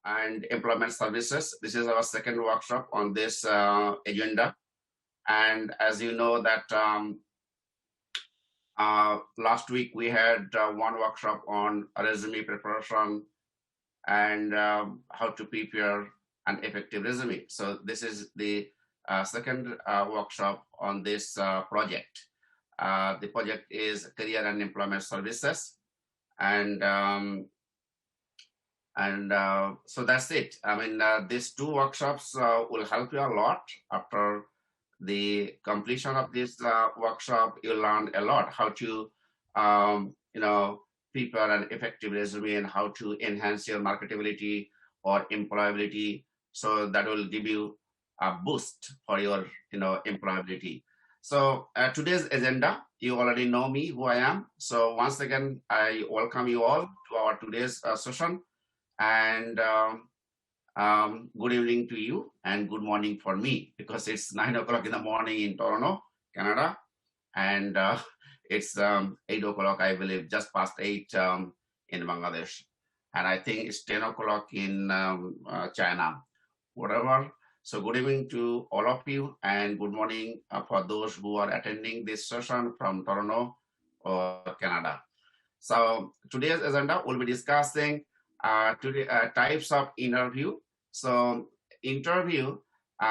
and Employment Services. This is our second workshop on this agenda. And as you know that last week we had one workshop on resume preparation and how to prepare an effective resume. So this is the second workshop on this project. The project is Career and Employment Services, and so that's it. I mean, these two workshops will help you a lot. After the completion of this workshop, you'll learn a lot how to, prepare an effective resume and how to enhance your marketability or employability. So that will give you a boost for your, employability. So today's agenda, you already know me, who I am. So once again, I welcome you all to our today's session. And good evening to you and good morning for me, because it's 9 o'clock in the morning in Toronto, Canada, and it's 8 o'clock, I believe, just past 8 in Bangladesh, and I think it's 10 o'clock in China, whatever. So good evening to all of you and good morning for those who are attending this session from Toronto or Canada. So today's agenda will be discussing types of interview. So interview,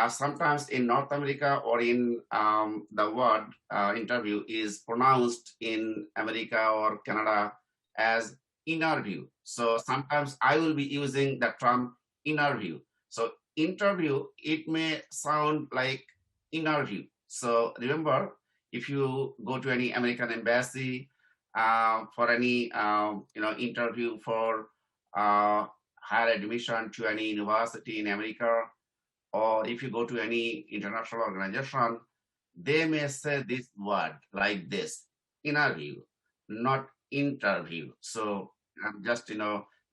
sometimes in North America or in the world, interview is pronounced in America or Canada as interview. So sometimes I will be using the term interview. So interview, it may sound like interview. So remember, if you go to any American embassy for any interview for higher admission to any university in America, or if you go to any international organization, they may say this word like this: interview, not interview. So I'm just,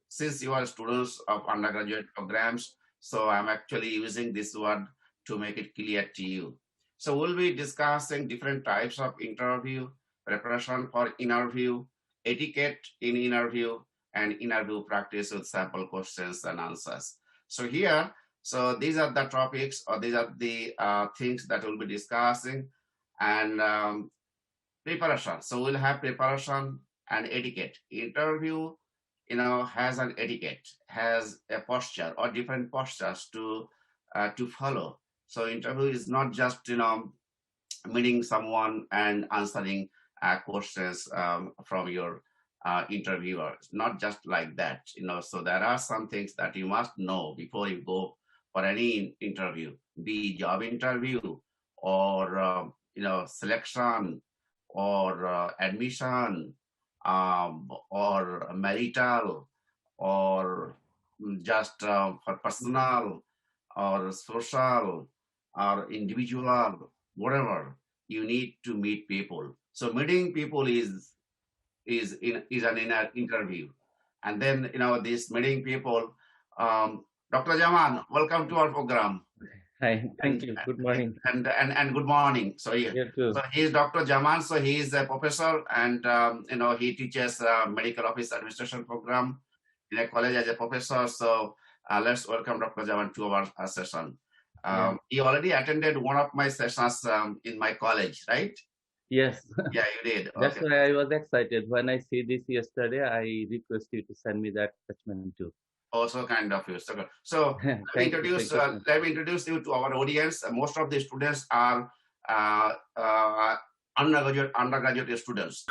since you are students of undergraduate programs, so I'm actually using this word to make it clear to you. So we'll be discussing different types of interview, preparation for interview, etiquette in interview, and interview practice with sample questions and answers. So here, so these are the topics, or these are the things that we'll be discussing, and preparation. So we'll have preparation and etiquette. Interview, has an etiquette, has a posture or different postures to follow. So interview is not just, meeting someone and answering questions from your interviewer. It's not just like that, so there are some things that you must know before you go for any interview, be job interview or selection or admission or marital or just for personal or social or individual, whatever. You need to meet people. So meeting people is an interview. And then, this meeting people, Dr. Jaman, welcome to our program. Hi, thank you. Good morning. And good morning. So, so he is Dr. Jaman. So he is a professor, and he teaches medical office administration program in a college as a professor. So let's welcome Dr. Jaman to our session. He already attended one of my sessions in my college, right? Yes. Yeah, you did. That's why I was excited. When I see this yesterday, I request you to send me that attachment too. Also kind of you. So let me introduce you to our audience. Most of the students are undergraduate students.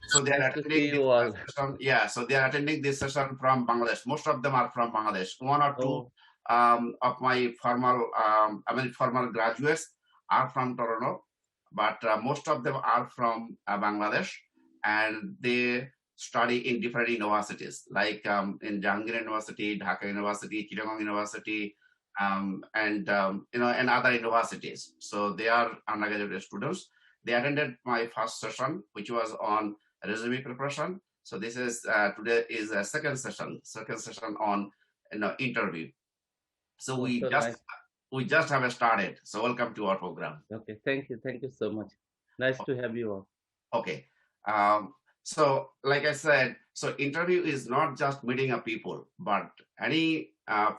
So they are attending this session. Yeah, so they are attending this session from Bangladesh. Most of them are from Bangladesh. One or two of my formal graduates are from Toronto, but most of them are from Bangladesh, and they study in different universities, like in Jahangir University, Dhaka University, Chittagong University, and other universities. So they are undergraduate students. They attended my first session, which was on resume preparation. So this is today is a second session on interview. So we just have started. So welcome to our program. Okay, thank you so much. Nice to have you all. Okay. So like I said, So interview is not just meeting a people, but any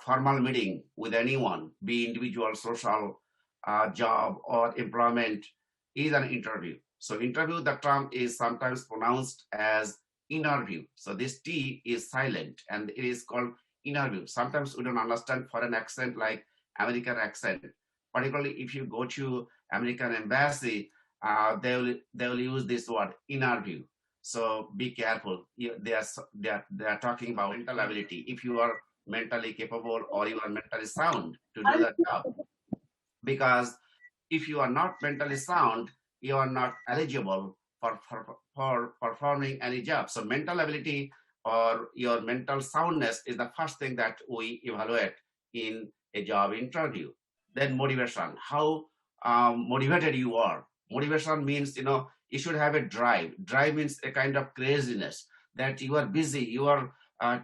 formal meeting with anyone, be individual, social, job, or employment, is an interview. So interview, the term is sometimes pronounced as interview. So this T is silent and it is called interview. Sometimes we don't understand foreign accent like American accent. Particularly if you go to American embassy, they will use this word interview. So be careful. They are talking about mental ability. If you are mentally capable or you are mentally sound to do that job, because if you are not mentally sound, you are not eligible for performing any job. So mental ability or your mental soundness is the first thing that we evaluate in a job interview. Then motivation, how motivated you are. Motivation means, you should have a drive. Drive means a kind of craziness that you are busy, you are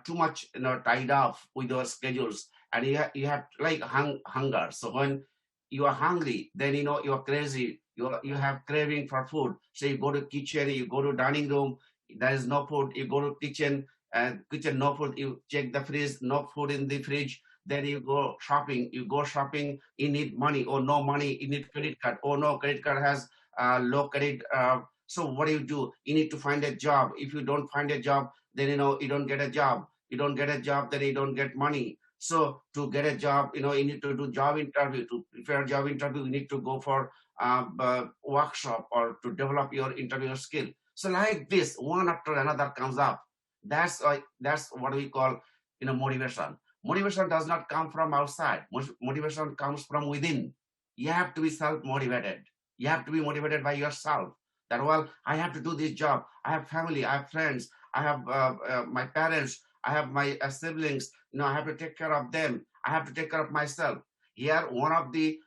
too much, tied up with your schedules, and you have like hunger. So when you are hungry, then you are crazy. You have craving for food. So you go to kitchen, you go to dining room. There is no food. You go to kitchen, and kitchen no food. You check the fridge, no food in the fridge. Then you go shopping. You go shopping. You need money. Oh, no money. You need credit card. Oh no, credit card has low credit. So what do? You need to find a job. If you don't find a job, then you don't get a job. You don't get a job, then you don't get money. So to get a job, you need to do job interview. To prepare job interview, you need to go for workshop or to develop your interview skill. So like this, one after another comes up. That's what we call motivation. Motivation does not come from outside. Motivation comes from within. You have to be self-motivated. You have to be motivated by yourself. That, well, I have to do this job. I have family. I have friends. I have my parents. I have my siblings. I have to take care of them. I have to take care of myself. Here, one of the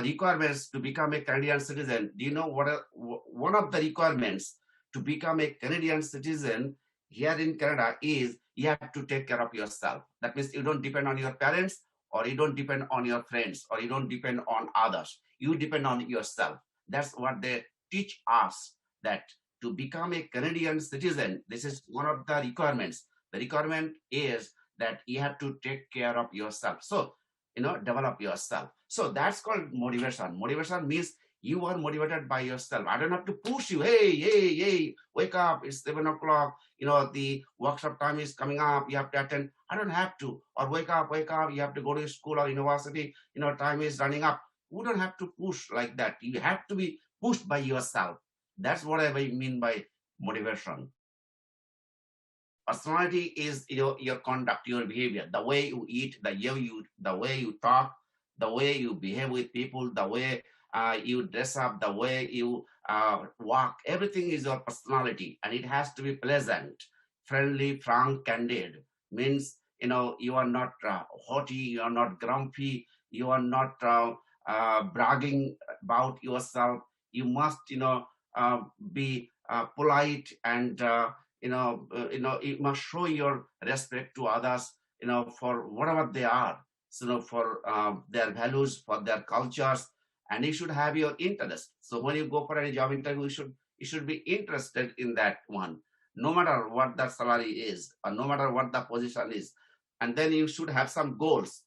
requirements to become a Canadian citizen. Do you know one of the requirements to become a Canadian citizen here in Canada is you have to take care of yourself. That means you don't depend on your parents, or you don't depend on your friends, or you don't depend on others. You depend on yourself. That's what they teach us, that to become a Canadian citizen, this is one of the requirements. The requirement is that you have to take care of yourself. So, develop yourself. So that's called motivation. Motivation means you are motivated by yourself. I don't have to push you. Hey, hey, hey, wake up. It's 7 o'clock. The workshop time is coming up. You have to attend. I don't have to. Or wake up, wake up. You have to go to school or university. Time is running up. We don't have to push like that. You have to be pushed by yourself. That's what I mean by motivation. Personality is your conduct, your behavior, the way you eat, the way you talk, the way you behave with people, the way you dress up, the way you walk. Everything is your personality, and it has to be pleasant, friendly, frank, candid. Means you are not haughty, you are not grumpy, you are not bragging about yourself. You must be polite and you must show your respect to others, for whatever they are, so for their values, for their cultures, and you should have your interest. So when you go for any job interview, you should be interested in that one, no matter what the salary is, or no matter what the position is. And then you should have some goals.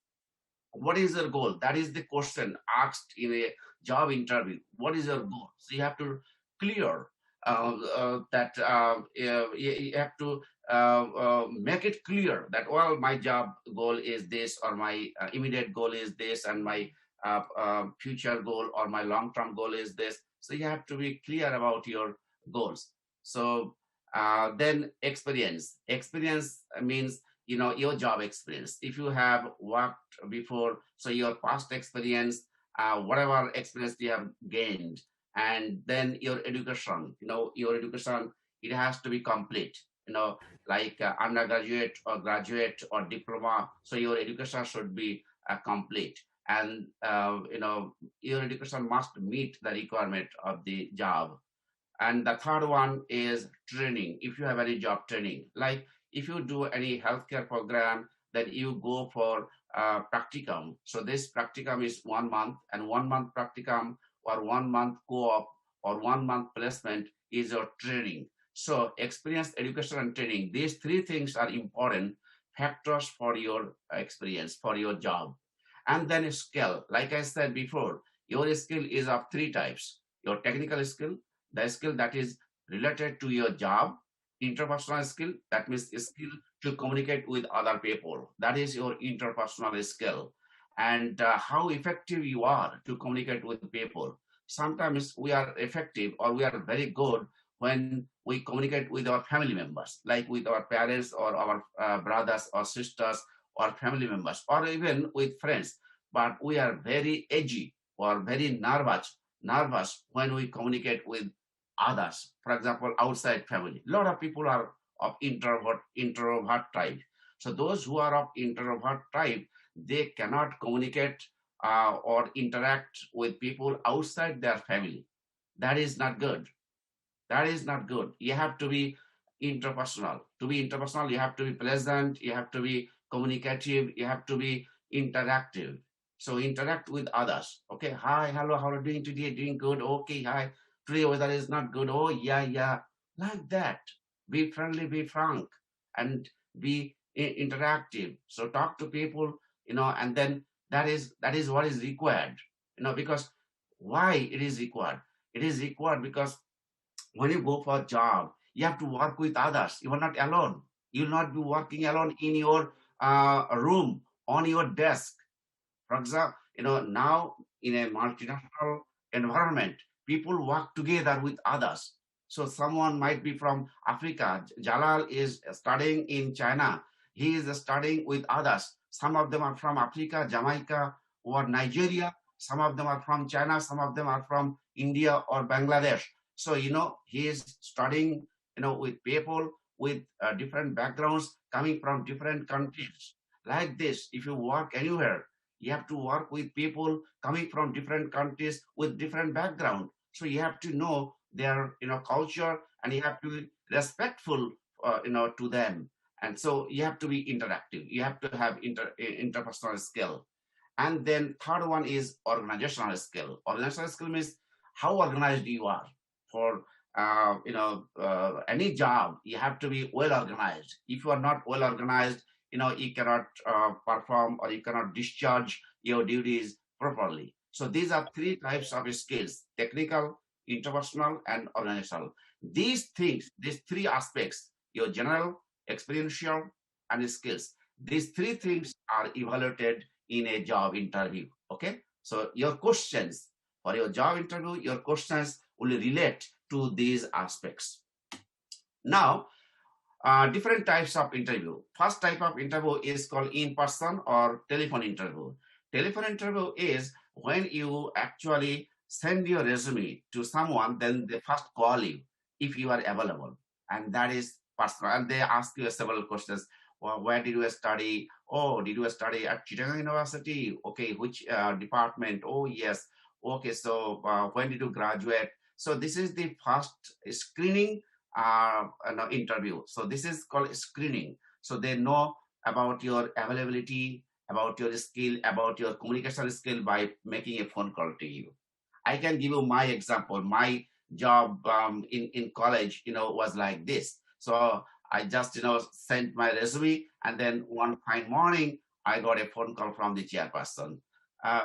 What is your goal? That is the question asked in a job interview. What is your goal? So you have to clear that you have to make it clear that, well, my job goal is this, or my immediate goal is this, and my future goal or my long-term goal is this. So you have to be clear about your goals. So then experience means your job experience. If you have worked before, so your past experience, whatever experience you have gained. And then your education, it has to be complete, like undergraduate or graduate or diploma. So your education should be complete. And your education must meet the requirement of the job. And the third one is training. If you have any job training, like if you do any healthcare program, then you go for practicum. So this practicum is 1 month, and 1 month practicum or 1 month co-op or 1 month placement is your training. So experience, education, and training. These three things are important factors for your experience, for your job. And then skill. Like I said before, your skill is of three types. Your technical skill, the skill that is related to your job, interpersonal skill, that means skill to communicate with other people. That is your interpersonal skill. And how effective you are to communicate with people. Sometimes we are effective or we are very good when we communicate with our family members, like with our parents or our brothers or sisters or family members, or even with friends. But we are very edgy or very nervous when we communicate with others. For example, outside family. A lot of people are of introvert type. So those who are of introvert type, they cannot communicate or interact with people outside their family. That is not good. That is not good. You have to be interpersonal. To be interpersonal, you have to be pleasant, you have to be communicative, you have to be interactive. So interact with others. Okay, hi, hello, how are you doing today? Doing good. Okay, hi. Today weather is not good. Oh, yeah, yeah. Like that. Be friendly, be frank, and be interactive. So talk to people, and then that is what is required. Because why it is required? It is required because when you go for a job, you have to work with others. You are not alone. You will not be working alone in your room, on your desk. For example, now in a multinational environment, people work together with others. So someone might be from Africa. Jalal is studying in China. He is studying with others. Some of them are from Africa, Jamaica, or Nigeria. Some of them are from China. Some of them are from India or Bangladesh. So, he is studying, with people with different backgrounds coming from different countries. Like this, if you work anywhere, you have to work with people coming from different countries with different background. So you have to know their culture, and you have to be respectful to them. And so you have to be interactive. You have to have interpersonal skill. And then third one is organizational skill. Organizational skill means how organized you are. For any job, you have to be well organized. If you are not well organized, you cannot perform, or you cannot discharge your duties properly. So these are three types of skills: technical, interpersonal, and organizational. These things, these three aspects, your general, experiential, and skills, these three things are evaluated in a job interview. Okay, so your questions for your job interview, your questions will relate to these aspects. Now, different types of interview. First type of interview is called in-person or telephone interview. Telephone interview is when you actually send your resume to someone, then they first call you if you are available. And that is personal. And they ask you several questions. Well, where did you study? Oh, did you study at Chittagong University? Okay, which department? Oh, yes. Okay, so when did you graduate? So this is the first screening interview. So this is called screening. So they know about your availability, about your skill, about your communication skill by making a phone call to you. I can give you my example. My job in college, was like this. So I just, sent my resume, and then one fine morning, I got a phone call from the chairperson.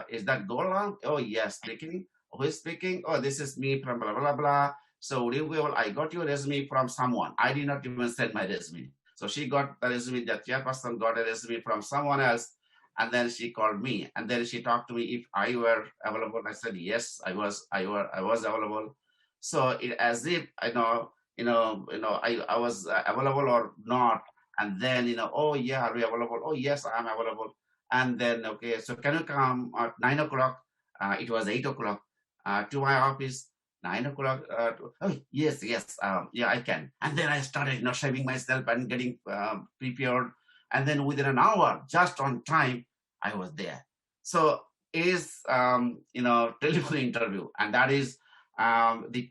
Is that Golam? Oh, yes, speaking. Who is speaking? Oh, this is me from blah, blah, blah. So I got your resume from someone. I did not even send my resume. So she got the resume, the chairperson got a resume from someone else. And then she called me, and then she talked to me if I were available. I said yes, I was available. So it as if I was available or not. And then oh yeah, are we available? Oh yes, I'm available. And then okay, so can you come at 9 o'clock? It was 8 o'clock to my office. 9 o'clock. Oh yes, yes, yeah, I can. And then I started shaving myself and getting prepared, and then within an hour, just on time, I was there. So it is telephone interview, and that is the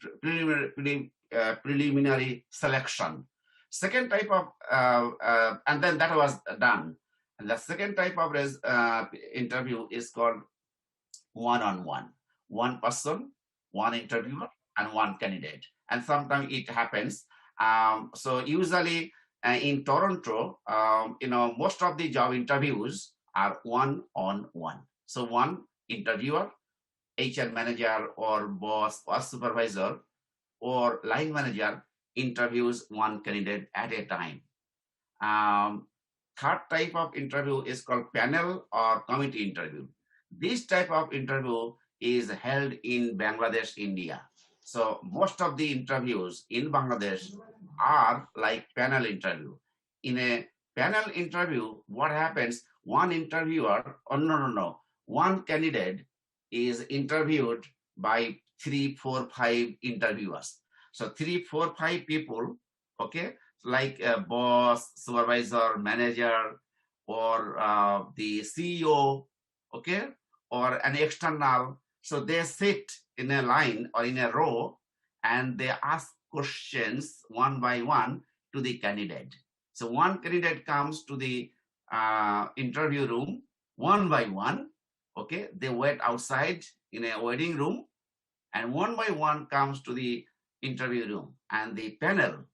preliminary selection. Second type of and then that was done. And the second type of interview is called one-on-one. One person, one interviewer, and one candidate. And sometimes it happens So usually in Toronto, most of the job interviews are one-on-one. So one interviewer, HR manager or boss or supervisor or line manager interviews one candidate at a time. Um, Third type of interview is called panel or committee interview. This type of interview is held in Bangladesh, India. So most of the interviews in Bangladesh are like panel interview. In a panel interview, what happens? One interviewer, oh no, one candidate is interviewed by three, four, five interviewers. So three, four, five people, okay, like a boss, supervisor, manager, or the CEO, okay, or an external. So they sit in a line or in a row and they ask questions one by one to the candidate. So one candidate comes to the interview room one by one. Okay, they wait outside in a waiting room, and one by one comes to the interview room, and the panel,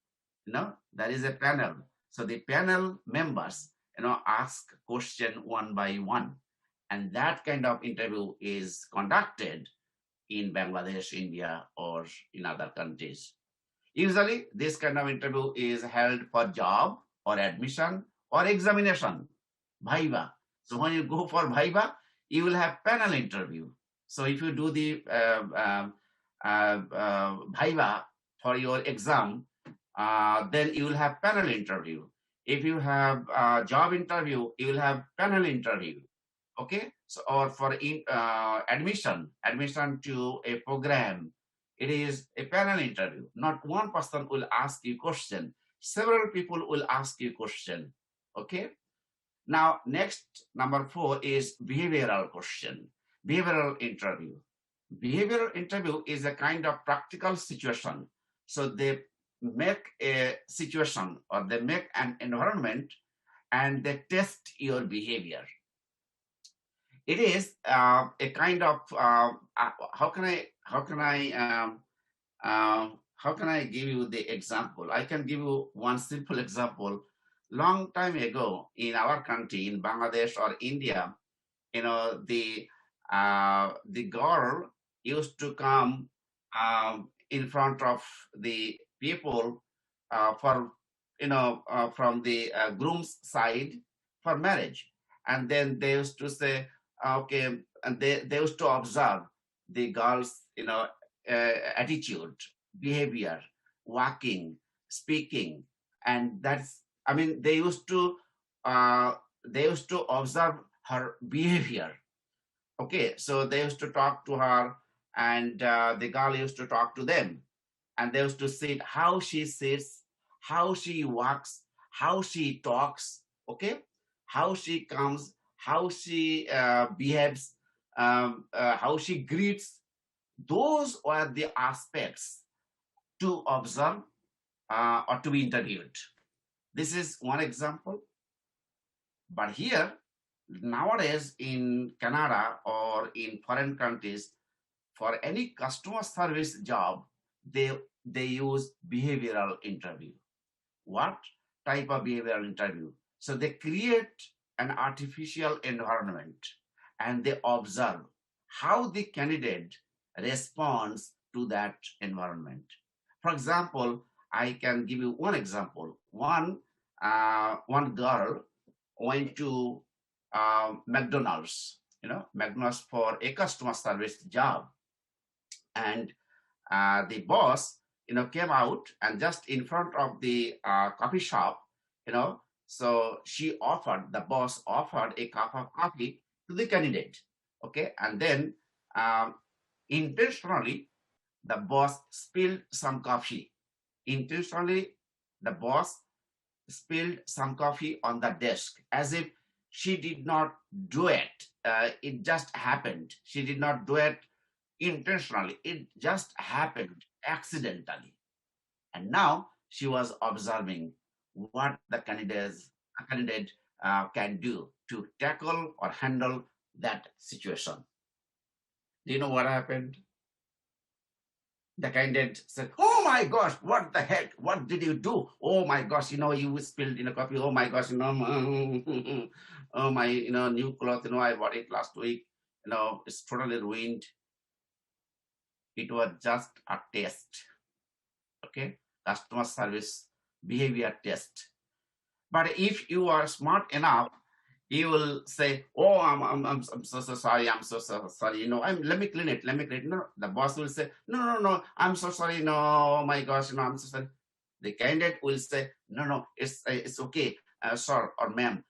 there is a panel. So the panel members, ask question one by one, and that kind of interview is conducted in Bangladesh, India, or in other countries. Usually, this kind of interview is held for job or admission or examination, viva. So when you go for viva, you will have panel interview. So if you do the viva for your exam, then you will have panel interview. If you have job interview, you will have panel interview. Okay, so or for admission to a program, it is a panel interview. Not one person will ask you question, several people will ask you question. Okay, now next, number 4 is behavioral question, behavioral interview. Behavioral interview is a kind of practical situation. So they make a situation or they make an environment and they test your behavior. It is a kind of how can I give you the example? I can give you one simple example. Long time ago in our country, in Bangladesh or India, the girl used to come in front of the people for from the groom's side for marriage, and then they used to say, okay, and they used to observe the girl's attitude, behavior, walking, speaking, and that's, I mean, they used to observe her behavior. Okay, so they used to talk to her, and the girl used to talk to them, and they used to see how she sits, how she walks, how she talks, okay, how she comes, how she behaves, how she greets. Those were the aspects to observe or to be interviewed. This is one example. But here, nowadays in Canada or in foreign countries, for any customer service job, they use behavioral interview. What type of behavioral interview? So they create an artificial environment and they observe how the candidate responds to that environment. For example, I can give you one example. One girl went to McDonald's, McDonald's for a customer service job, and the boss, came out and just in front of the coffee shop, so the boss offered a cup of coffee to the candidate. Okay, and then um, intentionally, the boss spilled some coffee. Intentionally, the boss spilled some coffee on the desk as if she did not do it. It just happened. She did not do it intentionally. It just happened accidentally. And now she was observing what the candidate can do to tackle or handle that situation. Do you know what happened? The candidate said, "Oh my gosh, what the heck? What did you do? Oh my gosh, you spilled coffee. Oh my gosh, oh my, new cloth, I bought it last week. It's totally ruined. It was just a test, okay? Customer service behavior test. But if you are smart enough, you will say, "Oh, I'm so sorry. I'm so sorry. Let me clean it. Let me clean it." No, the boss will say, "No, no, no. I'm so sorry. No, oh my gosh. I'm so sorry." The candidate will say, "No, no. It's okay, sir or ma'am.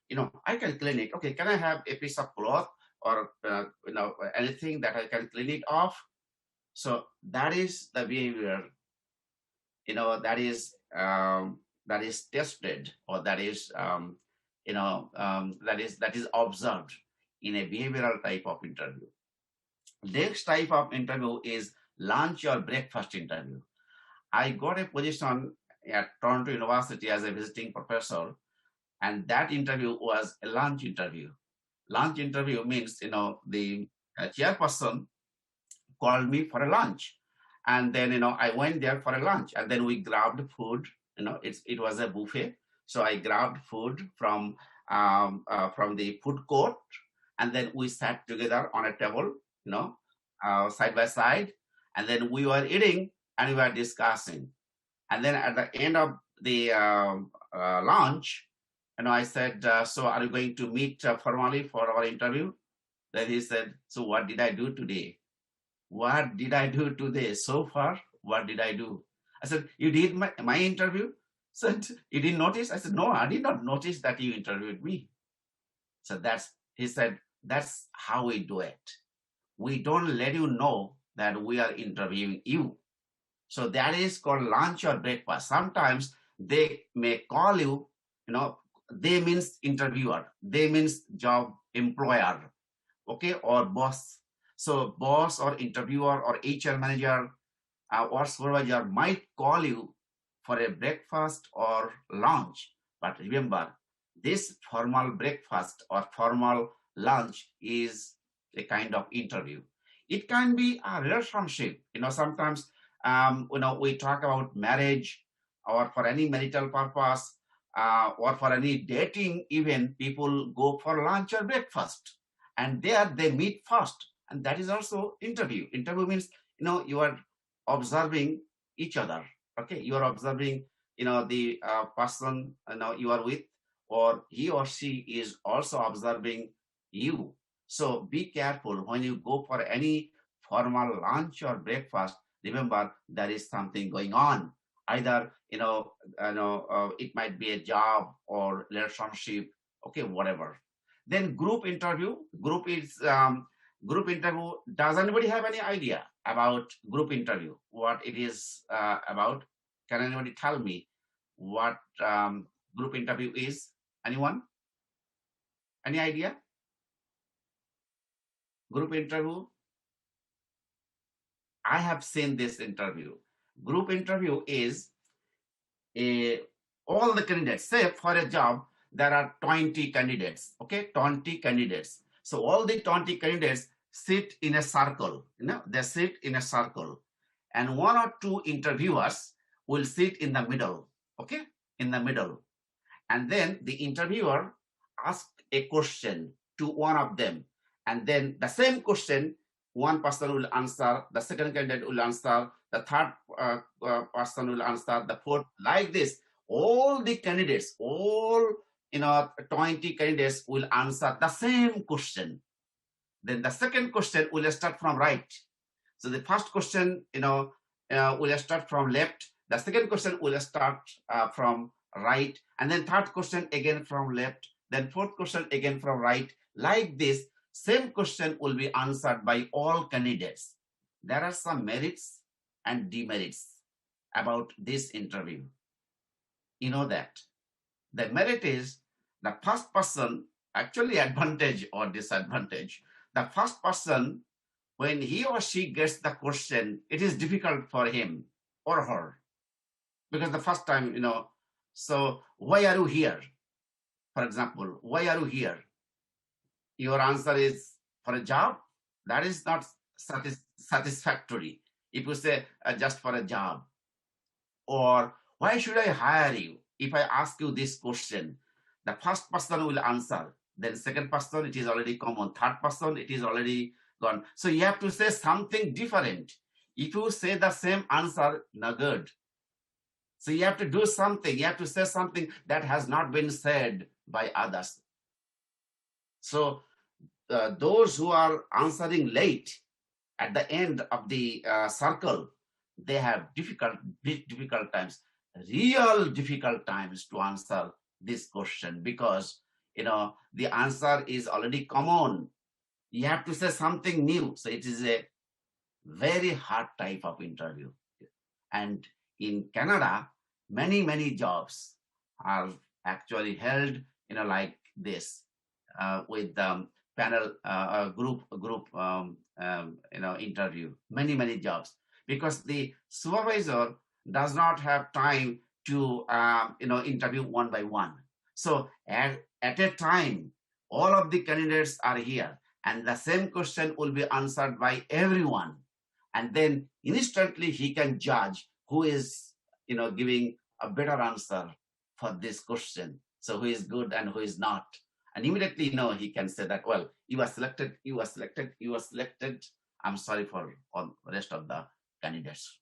I can clean it. Okay, can I have a piece of cloth or anything that I can clean it off?" So that is the behavior. That is tested, or that is observed in a behavioral type of interview. Next type of interview is lunch or breakfast interview. I got a position at Toronto University as a visiting professor, and that interview was a lunch interview. Lunch interview means the chairperson called me for a lunch, and then I went there for a lunch, and then we grabbed food. It was a buffet, so I grabbed food from the food court, and then we sat together on a table, side by side, and then we were eating and we were discussing, and then at the end of the lunch, I said, "So are you going to meet formally for our interview?" Then he said, "So what did I do today? What did I do today? So far, what did I do?" I said, "You did my interview?" Said, "You didn't notice?" I said, "No, I did not notice that you interviewed me." So he said, "That's how we do it. We don't let you know that we are interviewing you." So that is called lunch or breakfast. Sometimes they may call you, they means interviewer, they means job employer, okay, or boss. So boss or interviewer or HR manager or supervisor might call you for a breakfast or lunch. But remember, this formal breakfast or formal lunch is a kind of interview. It can be a relationship. Sometimes we talk about marriage or for any marital purpose, or for any dating even, people go for lunch or breakfast, and there they meet first, and that is also interview. Interview means you are observing each other, okay? You are observing the person you are with, or he or she is also observing you. So be careful when you go for any formal lunch or breakfast. Remember, there is something going on. Either it might be a job or relationship, okay, whatever. Then group interview. Group interview. Does anybody have any idea about group interview? What it is about? Can anybody tell me what group interview is? Anyone? Any idea? Group interview. I have seen this interview. Group interview is a all the candidates. Say for a job, there are 20 candidates. Okay, 20 candidates. So all the 20 candidates sit in a circle. They sit in a circle, and one or two interviewers will sit in the middle. Okay, in the middle, and then the interviewer asks a question to one of them, and then the same question one person will answer, the second candidate will answer, the third person will answer, the fourth, like this. All the candidates, all 20 candidates will answer the same question. Then the second question will start from right. So the first question will start from left, the second question will start from right, and then third question again from left, then fourth question again from right. Like this, same question will be answered by all candidates. There are some merits and demerits about this interview. You know that the merit is the first person, actually advantage or disadvantage. The first person, when he or she gets the question, it is difficult for him or her, because the first time, so why are you here? For example, why are you here? Your answer is for a job. That is not satisfactory. If you say just for a job, or why should I hire you? If I ask you this question, the first person will answer. Then second person, it is already common. Third person, it is already gone. So you have to say something different. If you say the same answer, no good. So you have to do something. You have to say something that has not been said by others. So those who are answering late at the end of the circle, they have difficult times, real difficult times to answer this question, because the answer is already common. You have to say something new. So it is a very hard type of interview. And in Canada, many jobs are actually held, like this, with panel group interview. Many jobs, because the supervisor does not have time to interview one by one. So at a time, all of the candidates are here, and the same question will be answered by everyone, and then instantly he can judge who is giving a better answer for this question, so who is good and who is not. And immediately he can say that, well, you are selected, you are selected, you are selected. I'm sorry for all the rest of the candidates.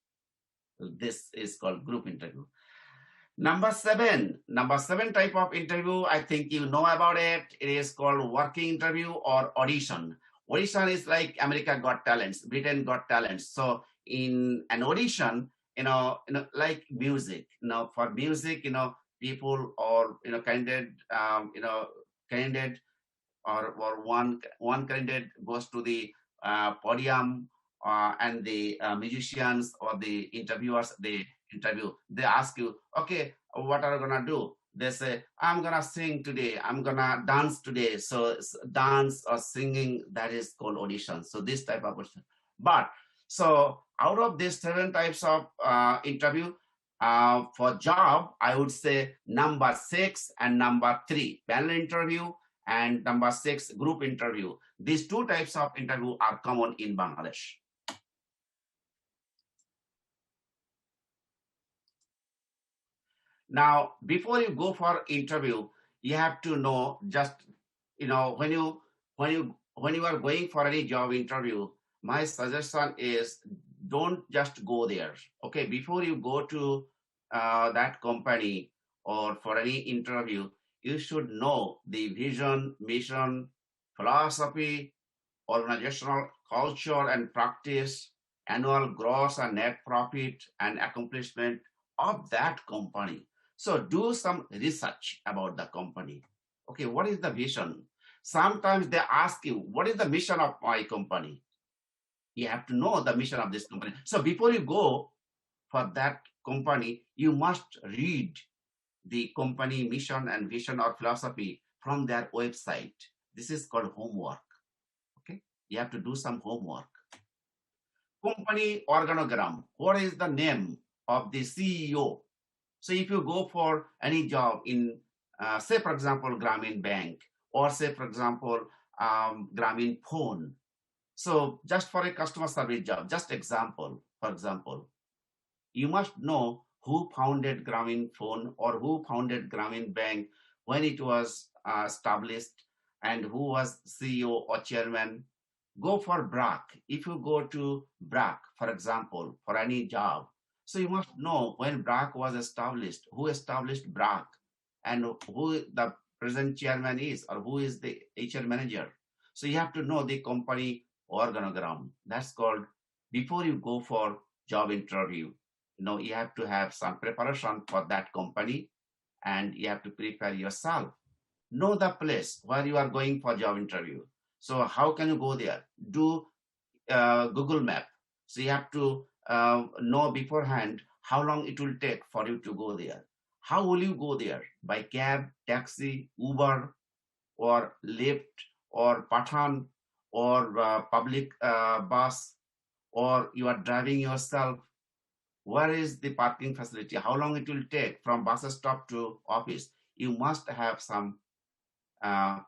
This is called group interview. Number seven type of interview, I think you know about it. It is called working interview or audition. Audition is like America Got Talents, Britain Got Talents. So in an audition, like music, for music, people or candidate, candidate or one candidate goes to the podium, and the musicians or the interviewers, they interview, they ask you, okay, what are you gonna do? They say, I'm gonna sing today, I'm gonna dance today. So dance or singing, that is called audition. So this type of audition. But so out of these seven types of interview, for job, I would say number 6 and number 3, panel interview, and number 6, group interview. These two types of interview are common in Bangladesh. Now, before you go for interview, you have to know, just when you are going for any job interview, my suggestion is don't just go there. Okay, before you go to that company or for any interview, you should know the vision, mission, philosophy, organizational culture and practice, annual gross and net profit and accomplishment of that company. So do some research about the company. Okay, what is the vision? Sometimes they ask you, what is the mission of my company? You have to know the mission of this company. So before you go for that company, you must read the company mission and vision or philosophy from their website. This is called homework. Okay, you have to do some homework. Company organogram. What is the name of the CEO? So if you go for any job in, say, for example, Grameen Bank, or say, for example, Grameen Phone. So just for a customer service job, just example, for example, you must know who founded Grameen Phone or who founded Grameen Bank, when it was established, and who was CEO or chairman. Go for BRAC. If you go to BRAC, for example, for any job, so you must know when BRAC was established, who established BRAC, and who the present chairman is, or who is the HR manager. So you have to know the company organogram. That's called, before you go for job interview, you have to have some preparation for that company, and you have to prepare yourself. Know the place where you are going for job interview. So how can you go there? Do Google Map. So you have to know beforehand how long it will take for you to go there. How will you go there? By cab, taxi, Uber, or Lyft, or Pathan, or public bus, or you are driving yourself? Where is the parking facility? How long it will take from bus stop to office? You must have some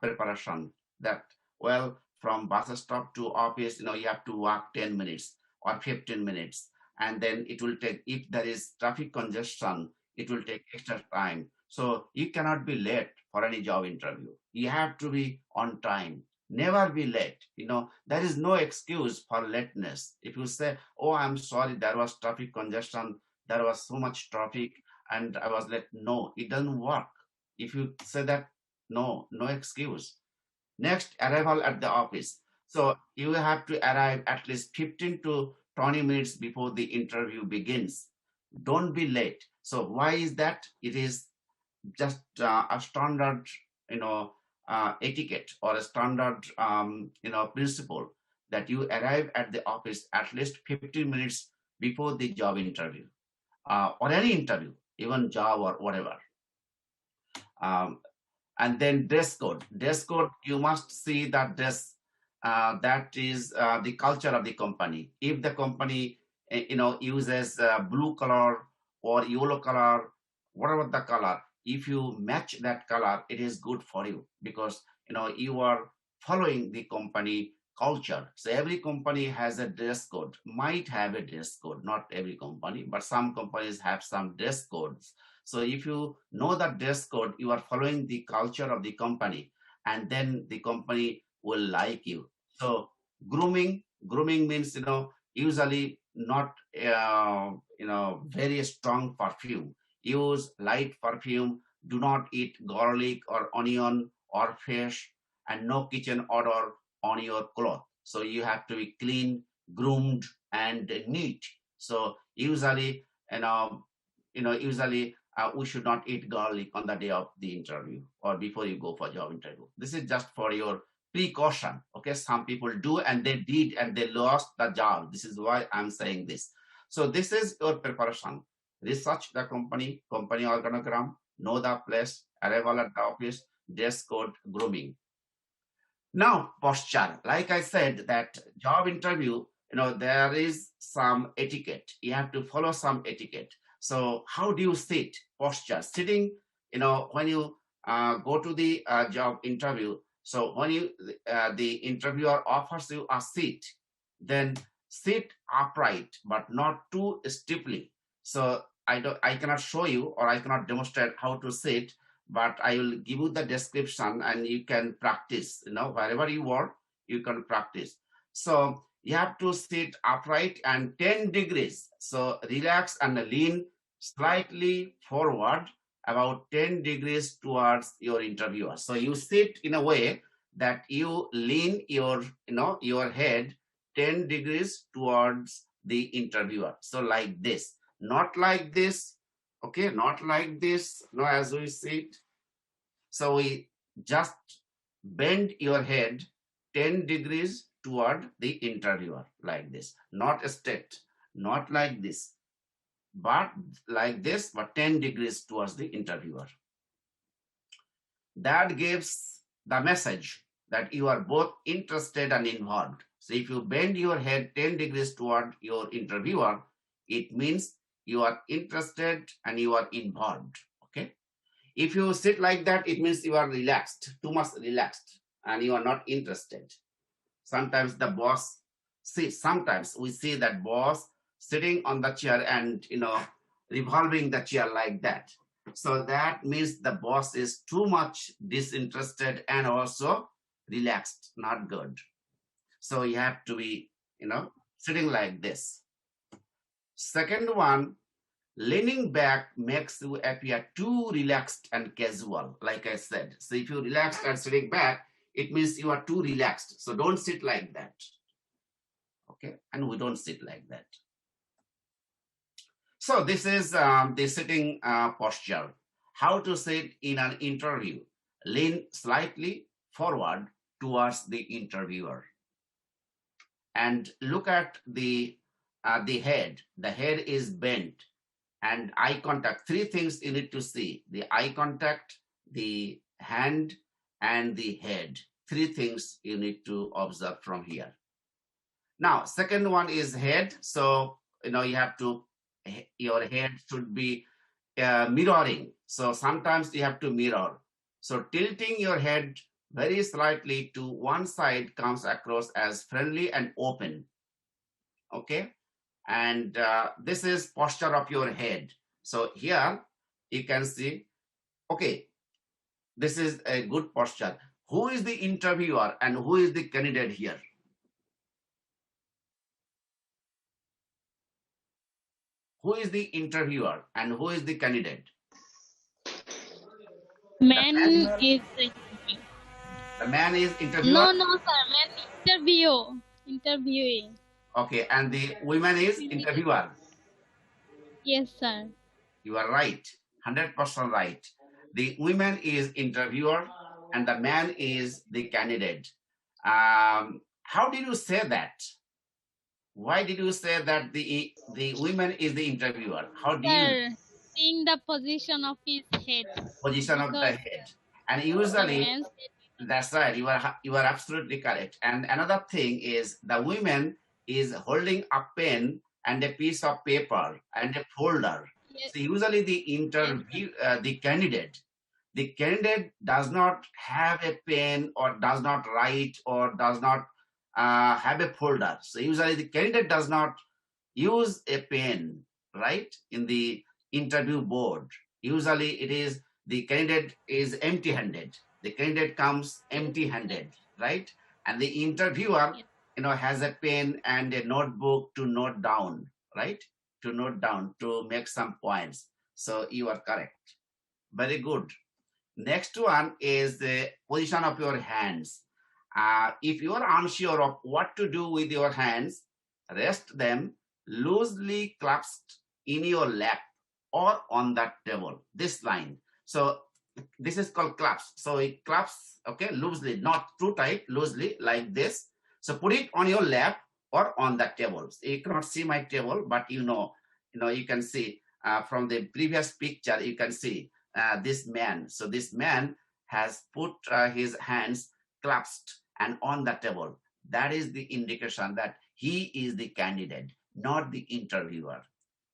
preparation, that, well, from bus stop to office, you have to walk 10 minutes. or 15 minutes. And then it will take, if there is traffic congestion, it will take extra time. So you cannot be late for any job interview. You have to be on time. Never be late. There is no excuse for lateness. If you say, oh, I'm sorry, there was traffic congestion, there was so much traffic and I was late. No, it doesn't work. If you say that, no excuse. Next, arrival at the office. So you have to arrive at least 15 to 20 minutes before the interview begins. Don't be late. So why is that? It is just a standard, etiquette or a standard, principle that you arrive at the office at least 15 minutes before the job interview or any interview, even job or whatever. And then dress code. Dress code, you must see that dress, that is the culture of the company. If the company, uses blue color or yellow color, whatever the color, if you match that color, it is good for you because, you are following the company culture. So every company has a dress code, might have a dress code, not every company, but some companies have some dress codes. So if you know that dress code, you are following the culture of the company, and then the company will like you. So grooming means, usually not, very strong perfume. Use light perfume. Do not eat garlic or onion or fish, and no kitchen odor on your cloth. So you have to be clean, groomed, and neat. So usually, usually we should not eat garlic on the day of the interview or before you go for job interview. This is just for your precaution. Okay, some people do and they did and they lost the job. This is why I'm saying this. So this is your preparation. Research the company organogram, know the place, arrival at the office, dress code, grooming. Now, posture. Like I said, that job interview, there is some etiquette. You have to follow some etiquette. So how do you sit? Posture. Sitting, when you go to the job interview, so when the interviewer offers you a seat, then sit upright, but not too stiffly. So I cannot show you or I cannot demonstrate how to sit, but I will give you the description and you can practice, wherever you are, you can practice. So you have to sit upright and 10 degrees. So relax and lean slightly forward about 10 degrees towards your interviewer. So you sit in a way that you lean your head 10 degrees towards the interviewer. So like this, not like this. Okay, not like this, as we sit. So we just bend your head 10 degrees toward the interviewer like this, not straight, not like this, but like this, but 10 degrees towards the interviewer. That gives the message that you are both interested and involved. So if you bend your head 10 degrees toward your interviewer, it means you are interested and you are involved. Okay. If you sit like that, it means you are relaxed, too much relaxed, and you are not interested. Sometimes the boss, sometimes we see that boss sitting on the chair and, revolving the chair like that. So that means the boss is too much disinterested and also relaxed, not good. So you have to be, sitting like this. Second one, leaning back makes you appear too relaxed and casual, like I said. So if you relax and sitting back, it means you are too relaxed. So don't sit like that. Okay, and we don't sit like that. So this is the sitting posture. How to sit in an interview. Lean slightly forward towards the interviewer. And look at the head. The head is bent. And eye contact. Three things you need to see. The eye contact, the hand, and the head. Three things you need to observe from here. Now, second one is head. So, you have to, your head should be mirroring. So sometimes you have to mirror. So tilting your head very slightly to one side comes across as friendly and open. Okay, and this is posture of your head. So here you can see, okay, this is a good posture. Who is the interviewer and who is the candidate here? Who is the interviewer and who is the candidate? The Man man, is the man is interviewer. no, sir. Man interviewing. Okay, and the woman is interviewer. Yes, sir. You are right, 100% right. The woman is interviewer and the man is the candidate. How did you say that? Why did you say that the woman is the interviewer? How do you Sir, seeing the position of his head position of the because head? And the usually, man's head. that's right. You are absolutely correct. And another thing is the woman is holding a pen and a piece of paper and a folder. Yes, So usually yes, sir. the candidate does not have a pen or does not write or does not have a folder. So usually the candidate does not use a pen, right, in the interview board. Usually it is the candidate is empty-handed. The candidate comes empty-handed, right? And the interviewer, Yes, has a pen and a notebook to note down, right? To note down, to make some points. So you are correct. Very good. Next one is the position of your hands. If you are unsure of what to do with your hands, rest them loosely clasped in your lap or on that table. This line. So this is called clasp. So it clasps, okay, loosely, not too tight, loosely like this. So put it on your lap or on the table. So you cannot see my table, but you can see from the previous picture, you can see this man. So this man has put his hands clasped and on the table. That is the indication that he is the candidate, not the interviewer.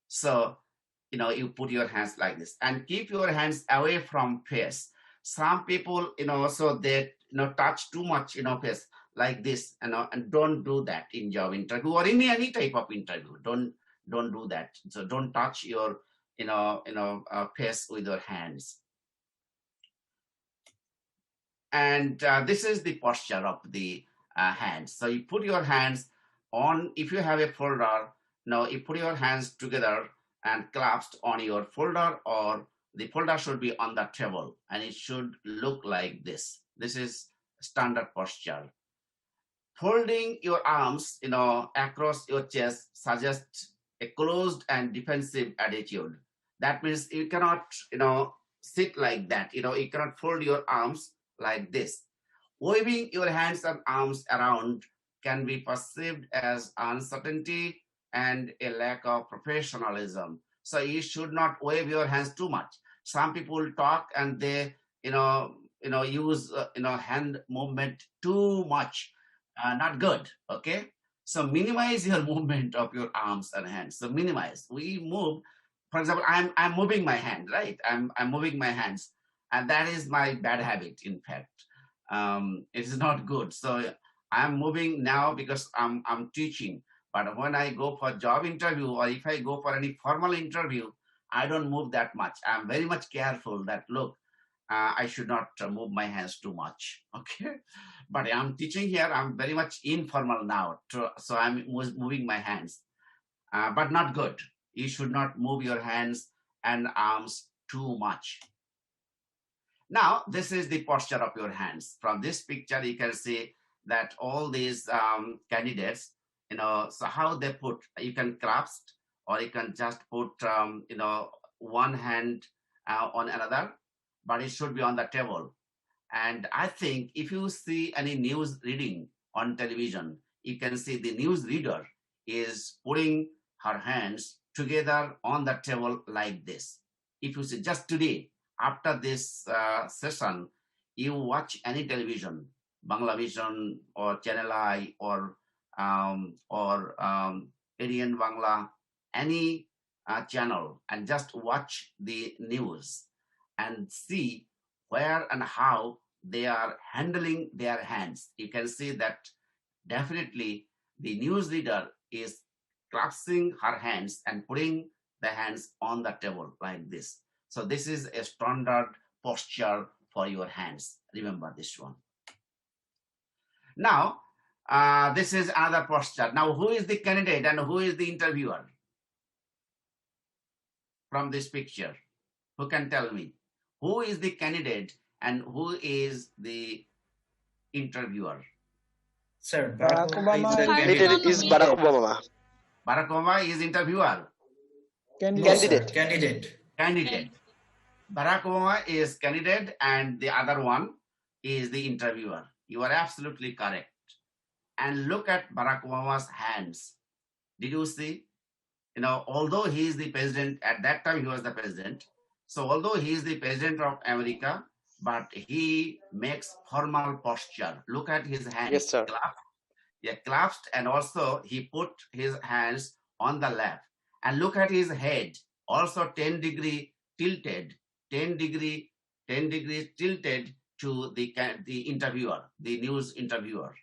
So, you put your hands like this and keep your hands away from face. Some people, so they, touch too much, face like this, and don't do that in job interview or in any type of interview. Don't do that. So don't touch your, face with your hands. And this is the posture of the hands. So you put your hands on, if you have a folder, now you put your hands together and clasped on your folder, or the folder should be on the table and it should look like this. This is standard posture. Folding your arms, across your chest suggests a closed and defensive attitude. That means you cannot, sit like that. You cannot fold your arms like this. Waving your hands and arms around can be perceived as uncertainty and a lack of professionalism. So you should not wave your hands too much. Some people talk and they, use, hand movement too much. Not good. Okay. So minimize your movement of your arms and hands. So minimize. We move. For example, I'm moving my hand, right? I'm moving my hands, and that is my bad habit. In fact, it is not good. So I'm moving now because I'm teaching. But when I go for job interview or if I go for any formal interview, I don't move that much. I'm very much careful that look, I should not move my hands too much. Okay, but I'm teaching here. I'm very much informal now, so I'm moving my hands, but not good. You should not move your hands and arms too much. Now, this is the posture of your hands. From this picture, you can see that all these candidates, so how they put, you can clasp or you can just put, one hand on another, but it should be on the table. And I think if you see any news reading on television, you can see the news reader is putting her hands together on the table like this. If you see just today, after this session, you watch any television, Bangla Vision or Channel I or Indian Bangla, any channel, and just watch the news and see where and how they are handling their hands. You can see that definitely the news reader is clasping her hands and putting the hands on the table like this. So this is a standard posture for your hands. Remember this one. Now, this is another posture. Now, who is the candidate and who is the interviewer from this picture? Who can tell me? Who is the candidate and who is the interviewer? Sir, Barack Obama is the Candidate is Barack Obama. Barack Obama is interviewer. candidate. Candidate. Barack Obama is candidate and the other one is the interviewer. You are absolutely correct. And look at Barack Obama's hands. Did you see? You know, although he is the president, at that time he was the president. So although he is the president of America, but he makes formal posture. Look at his hands. Yes, sir. Clasped, and also he put his hands on the lap. And look at his head, also 10 degree tilted, 10 degrees tilted to the interviewer, the news interviewer.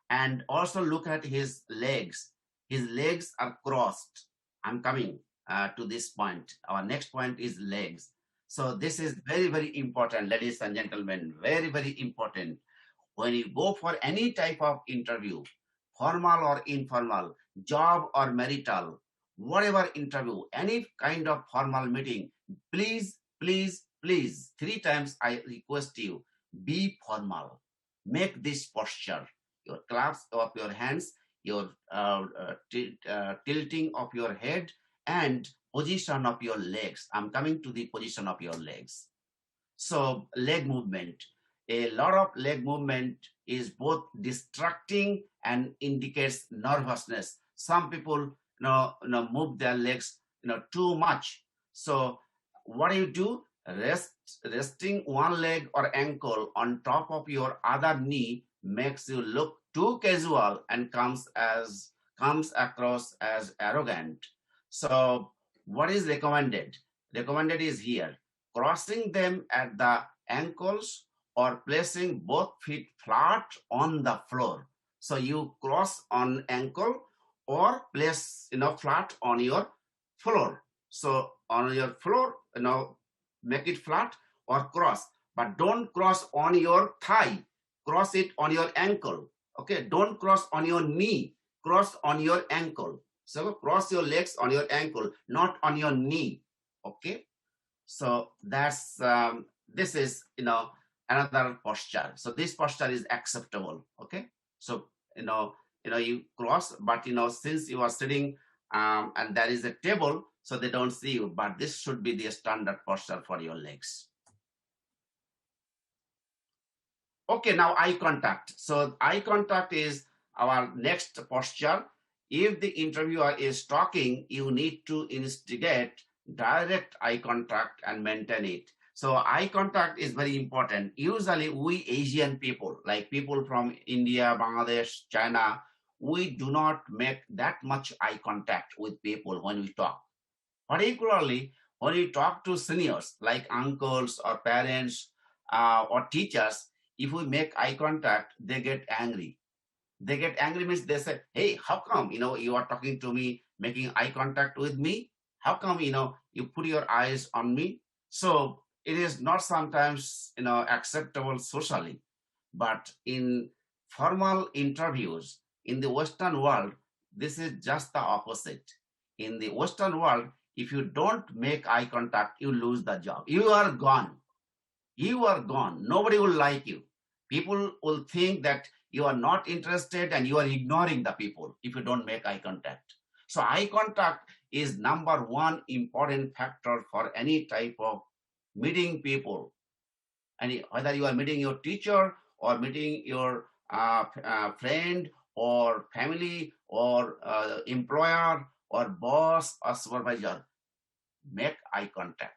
And also look at his legs. His legs are crossed. I'm coming to this point. Our next point is legs. So this is very, very important, ladies and gentlemen, very, very important. When you go for any type of interview, formal or informal, job or marital, whatever interview, any kind of formal meeting, please, please, please, 3 times I request you, be formal. Make this posture, your clasp of your hands, your tilting of your head, and position of your legs. I'm coming to the position of your legs. So leg movement. A lot of leg movement is both distracting and indicates nervousness. Some people move their legs too much. So what do? Resting one leg or ankle on top of your other knee makes you look too casual and comes across as arrogant. So what is recommended? Recommended is here, crossing them at the ankles or placing both feet flat on the floor. So you cross on ankle or place flat on your floor. So on your floor, make it flat or cross, but don't cross on your thigh. Cross it on your ankle. Okay, don't cross on your knee. Cross on your ankle. So cross your legs on your ankle, not on your knee. Okay, so that's this is another posture. So this posture is acceptable. Okay, so you cross, but since you are sitting and there is a table, so they don't see you. But this should be the standard posture for your legs. Okay, now eye contact. So eye contact is our next posture. If the interviewer is talking, you need to instigate direct eye contact and maintain it. So eye contact is very important. Usually we Asian people, like people from India, Bangladesh, China, we do not make that much eye contact with people when we talk. Particularly when we talk to seniors like uncles or parents or teachers, if we make eye contact, they get angry. They get angry means they say, hey, how come, you are talking to me, making eye contact with me? How come, you put your eyes on me? So it is not sometimes, acceptable socially, but in formal interviews in the Western world, this is just the opposite. In the Western world, if you don't make eye contact, you lose the job. You are gone. You are gone. Nobody will like you. People will think that you are not interested and you are ignoring the people if you don't make eye contact. So eye contact is number one important factor for any type of meeting people. And whether you are meeting your teacher or meeting your friend or family or employer or boss or supervisor, make eye contact.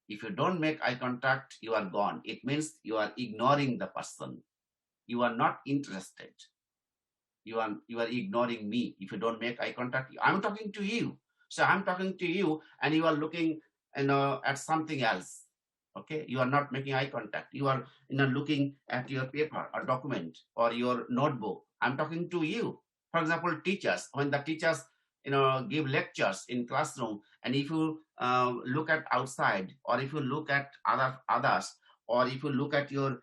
If you don't make eye contact, you are gone. It means you are ignoring the person. You are not interested. You are ignoring me. If you don't make eye contact, I'm talking to you. So I'm talking to you and you are looking at something else. Okay, you are not making eye contact. You are looking at your paper or document or your notebook. I'm talking to you. For example, teachers, when the teachers give lectures in classroom, and if you look at outside, or if you look at others, or if you look at your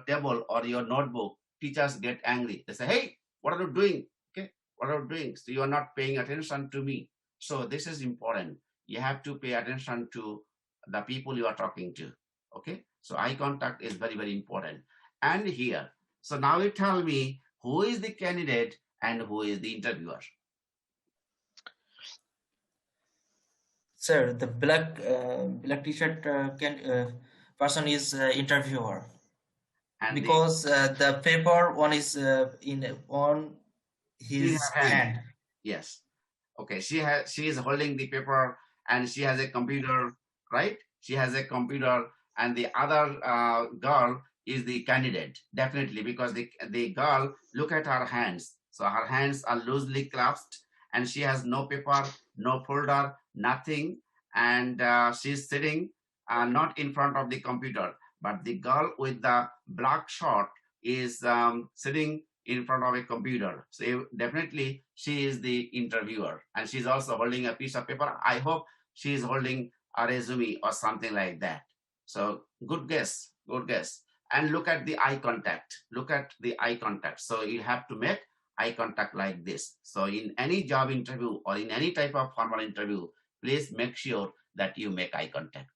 table or your notebook, teachers get angry. They say, hey, what are you doing? Okay, what are you doing? So you are not paying attention to me. So this is important. You have to pay attention to the people you are talking to. Okay, so eye contact is very, very important. And here, so now you tell me who is the candidate and who is the interviewer. Sir, the black t-shirt person is interviewer, And because the paper one is on his hand. Yes. Okay. She is holding the paper, and she has a computer, right? She has a computer, and the other girl is the candidate, definitely, because the girl, look at her hands. So her hands are loosely clasped, and she has no paper, no folder, nothing, and she's sitting not in front of the computer, but the girl with the black shirt is sitting in front of a computer. So definitely she is the interviewer, and she's also holding a piece of paper. I hope she is holding a resume or something like that. So good guess, good guess. And look at the eye contact. Look at the eye contact. So you have to make eye contact like this. So in any job interview or in any type of formal interview, please make sure that you make eye contact.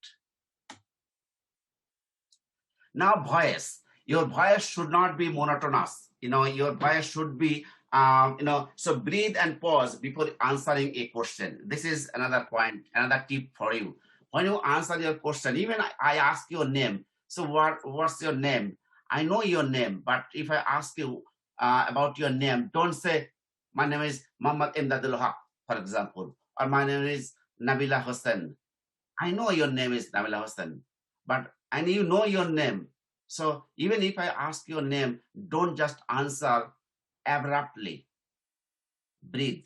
Now, voice. Your voice should not be monotonous. Your voice should be, so breathe and pause before answering a question. This is another point, another tip for you. When you answer your question, even I ask your name. So what's your name? I know your name, but if I ask you about your name, don't say, my name is Muhammad Imdadul Haq, for example, or my name is Nabila Hussain. I know your name is Nabila Hussain, and you know your name. So even if I ask your name, don't just answer abruptly. Breathe.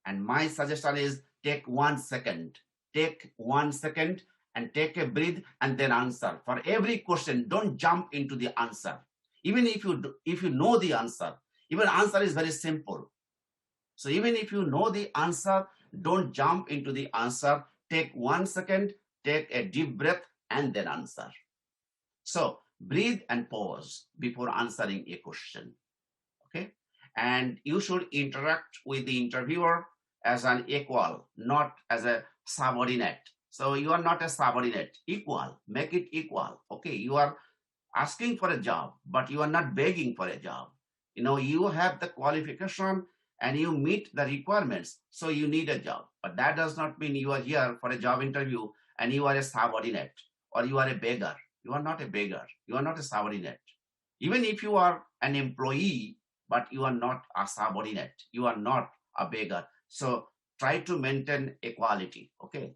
And my suggestion is take 1 second. Take 1 second and take a breath and then answer. For every question, don't jump into the answer. Even if you know the answer, even answer is very simple. So even if you know the answer, don't jump into the answer. Take 1 second, take a deep breath, and then answer. So breathe and pause before answering a question. Okay? And you should interact with the interviewer as an equal, not as a subordinate. So you are not a subordinate, equal. Make it equal. Okay, you are asking for a job, but you are not begging for a job. You have the qualification and you meet the requirements, so you need a job. But that does not mean you are here for a job interview and you are a subordinate or you are a beggar. You are not a beggar. You are not a subordinate. Even if you are an employee, but you are not a subordinate. You are not a beggar. So try to maintain equality, okay?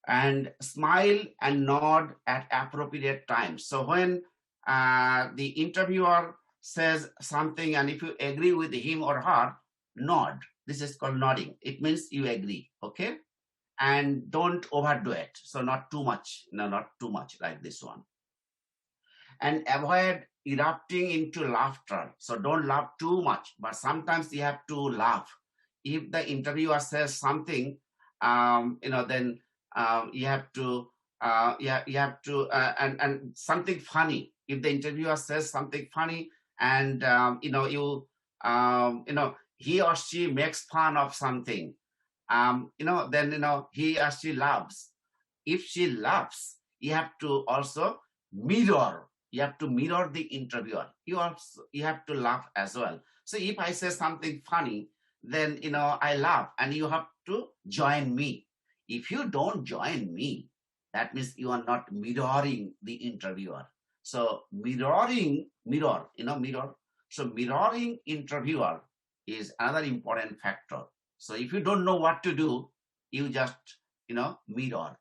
And smile and nod at appropriate times. So when the interviewer says something, and if you agree with him or her, nod. This is called nodding. It means you agree, okay? And don't overdo it. So not too much. No, not too much like this one. And avoid erupting into laughter. So don't laugh too much, but sometimes you have to laugh. If the interviewer says something, then you have to, and something funny. If the interviewer says something funny, and he or she makes fun of something, then he or she laughs. If she laughs, you have to also mirror. You have to mirror the interviewer. You have to laugh as well. So if I say something funny, then I laugh, and you have to join me. If you don't join me, that means you are not mirroring the interviewer. So mirror. So mirroring interviewer is another important factor. So if you don't know what to do, you just mirror.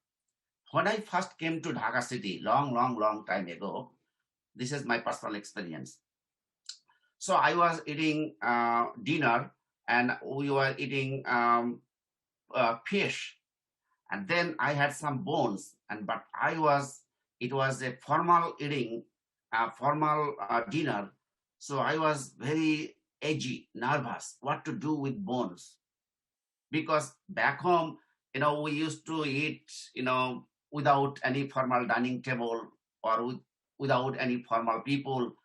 When I first came to Dhaka city, long time ago, this is my personal experience. So I was eating dinner, and we were eating fish, and then I had some bones, but it was a formal eating, formal dinner. So I was very edgy, nervous, what to do with bones. because back home, we used to eat, without any formal dining table or without any formal people.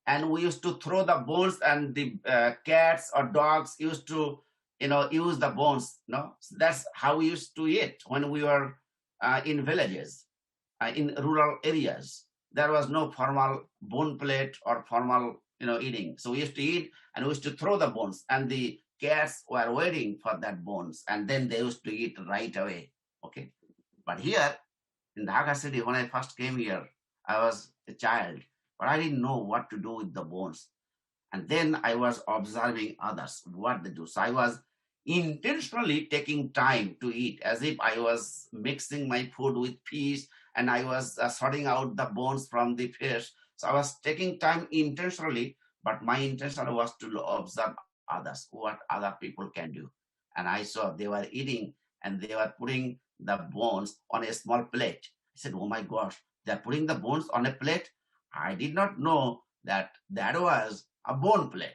And we used to throw the bones, and the cats or dogs used to, use the bones. So that's how we used to eat when we were in villages, in rural areas. There was no formal bone plate or formal, eating. So we used to eat, and we used to throw the bones, and the cats were waiting for that bones, and then they used to eat right away. Okay, but here in Dhaka city, when I first came here, I was a child, but I didn't know what to do with the bones. And then I was observing others, what they do. So I was intentionally taking time to eat, as if I was mixing my food with fish, and I was sorting out the bones from the fish. So I was taking time intentionally, but my intention was to observe others, what other people can do. And I saw they were eating, and they were putting the bones on a small plate. I said, oh my gosh, they're putting the bones on a plate. I did not know that that was a bone plate.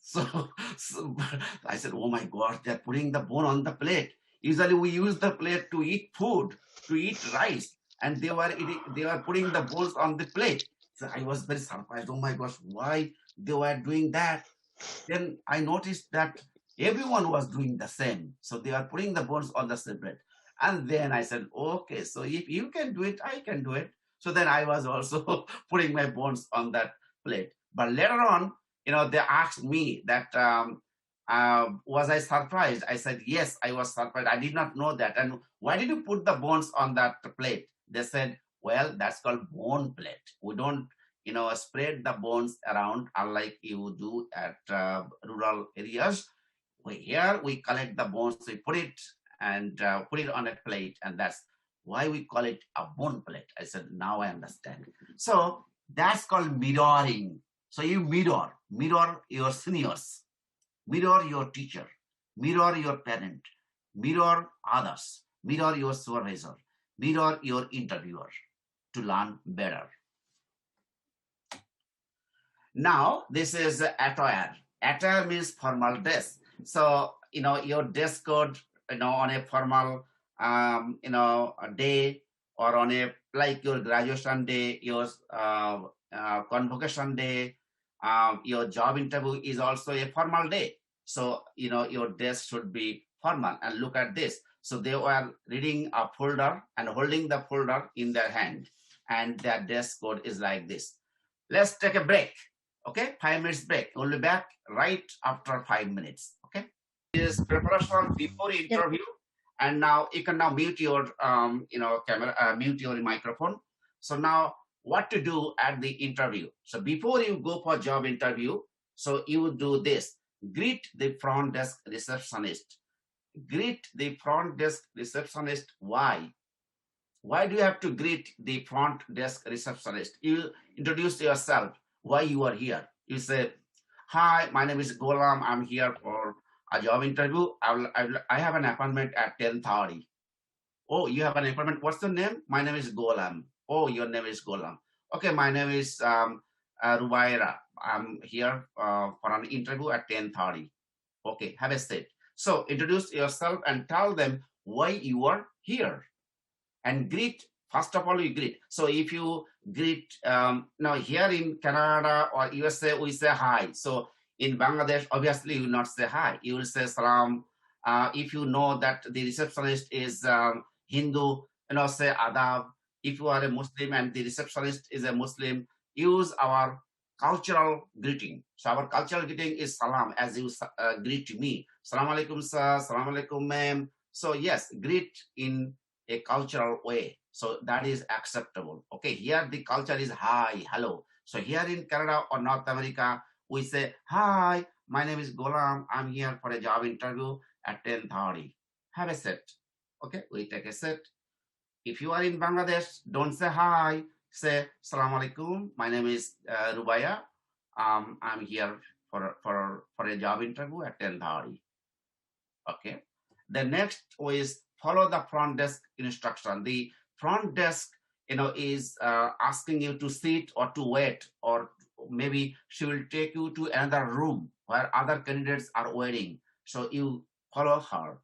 So I said, oh my God, they're putting the bone on the plate. Usually we use the plate to eat food, to eat rice, and they were putting the bones on the plate. So I was very surprised. Oh my gosh, why they were doing that? Then I noticed that everyone was doing the same. So they were putting the bones on the same plate. And then I said, okay, so if you can do it, I can do it. So then I was also putting my bones on that plate. But later on, they asked me that, was I surprised? I said, yes, I was surprised. I did not know that. And why did you put the bones on that plate? They said, well, that's called bone plate. We don't, spread the bones around unlike you do at rural areas. Here we collect the bones, we put it and put it on a plate, and that's why we call it a bone plate. I said, now I understand. So that's called mirroring. So you mirror your seniors, mirror your teacher, mirror your parent, mirror others, mirror your supervisor, mirror your interviewer to learn better. Now, this is attire. Attire means formal dress. So, your dress code, on a formal, a day, or on a, like your graduation day, your convocation day, your job interview is also a formal day. So, your dress should be formal. And look at this. So they were reading a folder and holding the folder in their hand. And their dress code is like this. Let's take a break. Okay, 5 minutes break. We'll be back right after 5 minutes. Okay, this is preparation before interview, and now you can now mute your camera, mute your microphone. So now, what to do at the interview? So before you go for job interview, so you do this: greet the front desk receptionist. Greet the front desk receptionist. Why? Why do you have to greet the front desk receptionist? You introduce yourself. Why you are here? You say, hi, my name is Golam. I'm here for a job interview. I have an appointment at 10:30. Oh, you have an appointment. What's your name? My name is Golam. Oh, your name is Golam. Okay, my name is Rubaira. I'm here for an interview at 10:30. Okay, have a seat. So introduce yourself and tell them why you are here. And greet. First of all, you greet. So if you greet, now here in Canada or USA, we say hi. So in Bangladesh, obviously you will not say hi. You will say salam. If you know that the receptionist is Hindu, say adab. If you are a Muslim and the receptionist is a Muslim, use our cultural greeting. So our cultural greeting is salam, as you greet me. Salam alaikum sir, salam alaikum ma'am. So yes, greet in a cultural way. So that is acceptable. Okay, here the culture is hi, hello. So here in Canada or North America, we say, hi, my name is Golam. I'm here for a job interview at 10:30. Have a seat. Okay, we take a seat. If you are in Bangladesh, don't say hi. Say, salam alaikum. My name is Rubaya. I'm here for a job interview at 10:30. Okay. The next is follow the front desk instruction. The front desk, is asking you to sit or to wait, or maybe she will take you to another room where other candidates are waiting. So you follow her.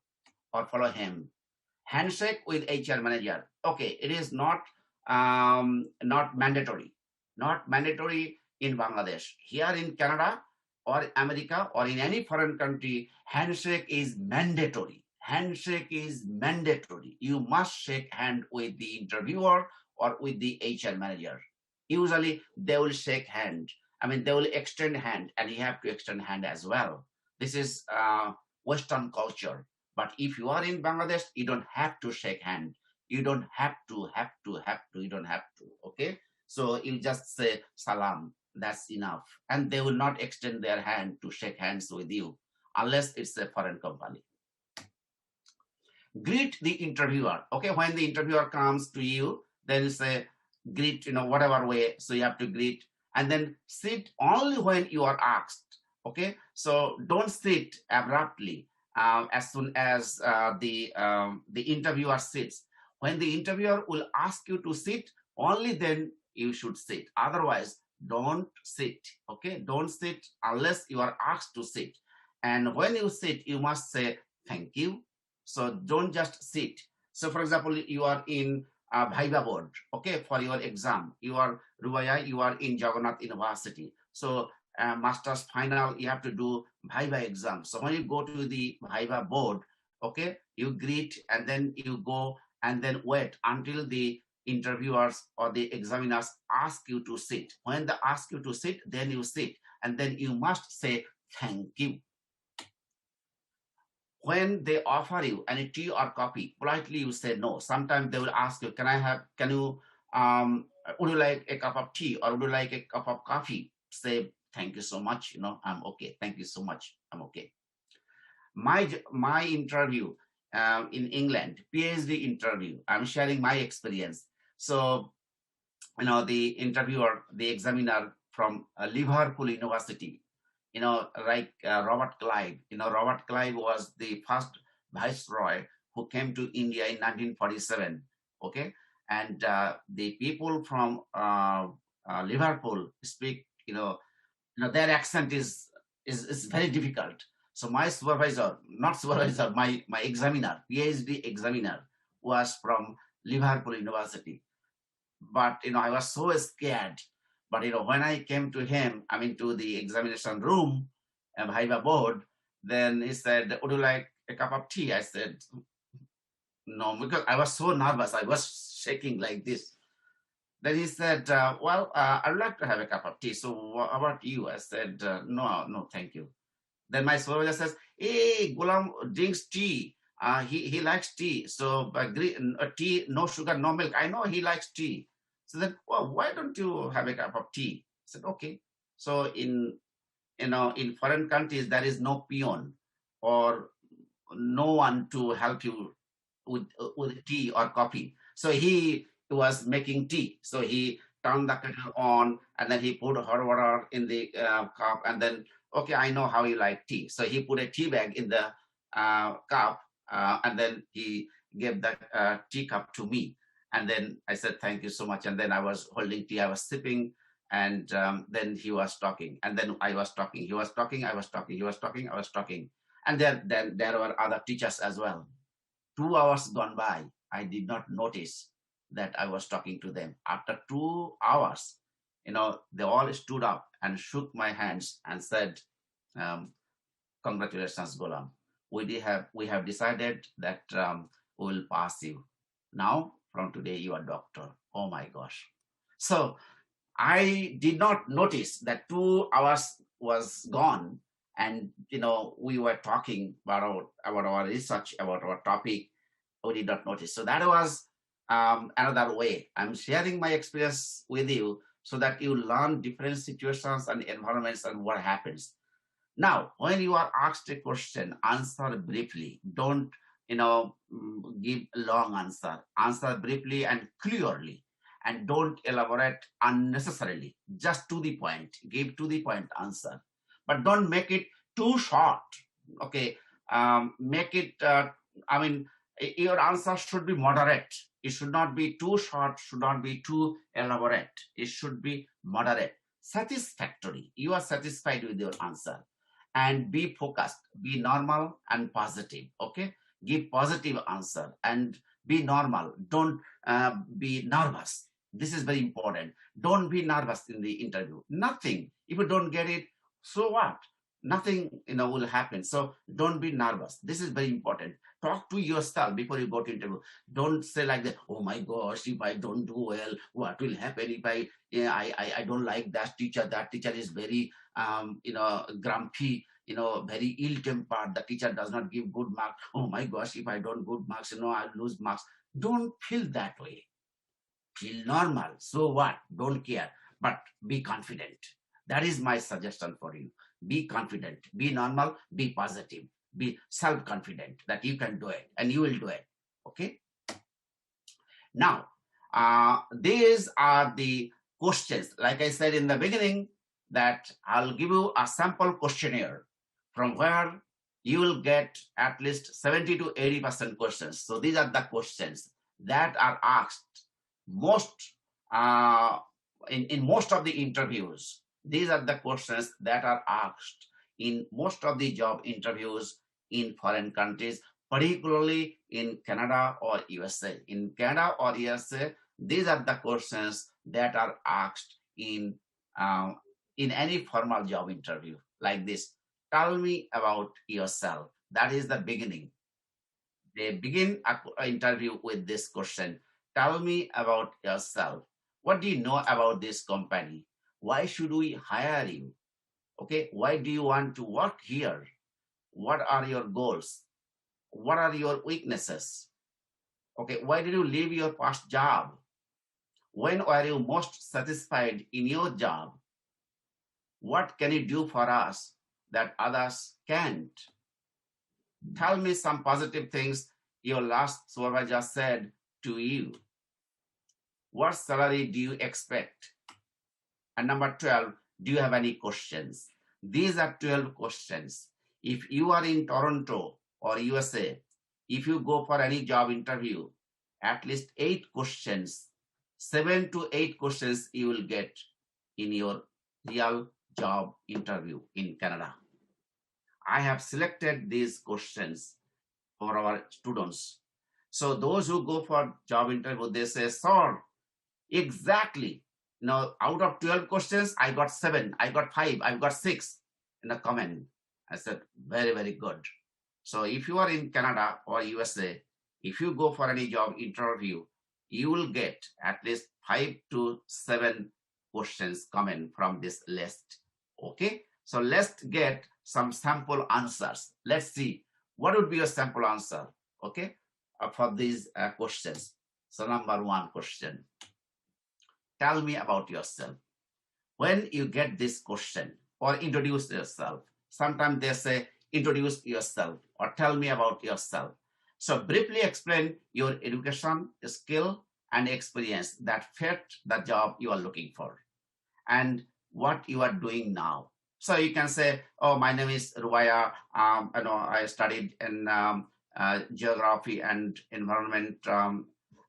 or follow him. Handshake with HR manager. Okay, it is not not mandatory. Not mandatory in Bangladesh. Here in Canada or America or in any foreign country, handshake is mandatory. Handshake is mandatory. You must shake hand with the interviewer or with the HR manager. Usually they will shake hand. I mean, they will extend hand, and you have to extend hand as well. This is Western culture. But if you are in Bangladesh, you don't have to shake hand. You don't have to. You don't have to. Okay. So you just say salam. That's enough. And they will not extend their hand to shake hands with you unless it's a foreign company. Greet the interviewer. Okay. When the interviewer comes to you, then you say greet, whatever way. So you have to greet and then sit only when you are asked. Okay. So don't sit abruptly as soon as the interviewer sits. When the interviewer will ask you to sit, only then you should sit. Otherwise, don't sit. Okay. Don't sit unless you are asked to sit. And when you sit, you must say thank you. So don't just sit. So for example, you are in Viva board, okay, for your exam. You are Rubaya, you are in Jagannath University. So master's final, you have to do Viva exam. So when you go to the Viva board, okay, you greet and then you go and then wait until the interviewers or the examiners ask you to sit. When they ask you to sit, then you sit and then you must say thank you. When they offer you any tea or coffee, politely you say no. Sometimes they will ask you, would you like a cup of tea or would you like a cup of coffee? Say, thank you so much. I'm okay. Thank you so much. I'm okay. My interview in England, PhD interview, I'm sharing my experience. So, the interviewer, the examiner from Liverpool University, like Robert Clive. Robert Clive was the first viceroy who came to India in 1947. Okay, and the people from Liverpool speak. Their accent is very difficult. So my supervisor, not supervisor, my examiner, PhD examiner, was from Liverpool University. But I was so scared. But when I came to him, to the examination room and Viva board, then he said, would you like a cup of tea? I said, no, because I was so nervous. I was shaking like this. Then he said, I'd like to have a cup of tea. So what about you? I said, no, thank you. Then my supervisor says, hey, Golam drinks tea. He likes tea. So tea, no sugar, no milk. I know he likes tea. So then, why don't you have a cup of tea? I said, okay. So in foreign countries, there is no peon or no one to help you with tea or coffee. So he was making tea. So he turned the kettle on and then he put hot water in the cup and then, okay, I know how you like tea. So he put a tea bag in the cup and then he gave that tea cup to me. And then I said, thank you so much. And then I was holding tea, I was sipping, and then he was talking. And then I was talking. He was talking, I was talking. He was talking, I was talking. And then there were other teachers as well. 2 hours gone by, I did not notice that I was talking to them. After 2 hours, they all stood up and shook my hands and said, congratulations, Golam. We have decided that we will pass you. Now, from today, you are doctor. Oh my gosh. So I did not notice that 2 hours was gone. And, we were talking about our research, about our topic. We did not notice. So that was another way. I'm sharing my experience with you so that you learn different situations and environments and what happens. Now, when you are asked a question, answer briefly. Don't, give a long answer. Answer briefly and clearly. And don't elaborate unnecessarily. Just to the point. Give to the point answer. But don't make it too short. Okay. Make it, your answer should be moderate. It should not be too short, should not be too elaborate. It should be moderate. Satisfactory. You are satisfied with your answer. And be focused, be normal and positive. Okay. give positive answer, and be normal. Don't be nervous. This is very important. Don't be nervous in the interview. Nothing. If you don't get it, so what? Nothing, will happen. So don't be nervous. This is very important. Talk to yourself before you go to interview. Don't say like that, oh my gosh, if I don't do well, what will happen if I don't like that teacher. That teacher is very grumpy, very ill-tempered. The teacher does not give good marks. Oh my gosh, if I don't good marks, I'll lose marks. Don't feel that way. Feel normal. So what? Don't care. But be confident. That is my suggestion for you. Be confident. Be normal. Be positive. Be self-confident that you can do it and you will do it. Okay? Now, these are the questions. Like I said in the beginning, that I'll give you a sample questionnaire from where you will get at least 70 to 80% questions. So these are the questions that are asked most in most of the interviews. These are the questions that are asked in most of the job interviews in foreign countries, particularly in Canada or USA. In Canada or USA, these are the questions that are asked in any formal job interview like this. Tell me about yourself. That is the beginning. They begin an interview with this question. Tell me about yourself. What do you know about this company? Why should we hire you? Okay, why do you want to work here? What are your goals? What are your weaknesses? Okay, why did you leave your past job? When were you most satisfied in your job? What can you do for us that others can't? Tell me some positive things your last supervisor said to you. What salary do you expect? And number 12, do you have any questions? These are 12 questions. If you are in Toronto or USA, if you go for any job interview, at least 8 questions, 7 to 8 questions you will get in your real job interview in Canada. I have selected these questions for our students. So those who go for job interview, they say, sir, exactly. Now, out of 12 questions, I got 7, I got 5, I got 6 in a comment. I said, very, very good. So if you are in Canada or USA, if you go for any job interview, you will get at least 5 to 7 questions coming from this list. Okay, so let's get some sample answers. Let's see what would be your sample answer, okay, for these questions. So number 1 question, tell me about yourself. When you get this question, or introduce yourself, sometimes they say introduce yourself or tell me about yourself. So briefly explain your education, skill, and experience that fit the job you are looking for and what you are doing now. So you can say, oh, my name is Ruwaya. I studied in geography and environment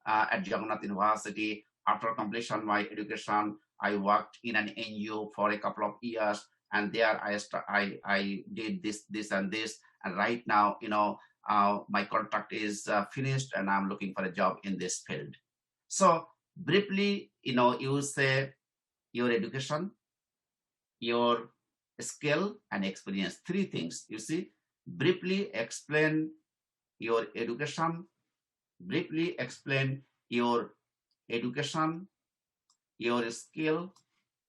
at Jagannath University. After completion of my education, I worked in an NGO for a couple of years, and there I did this, and this. And right now, my contract is finished, and I'm looking for a job in this field. So briefly, you say your education, your skill, and experience. 3 things. You see, briefly explain your education, briefly explain your education, your skill,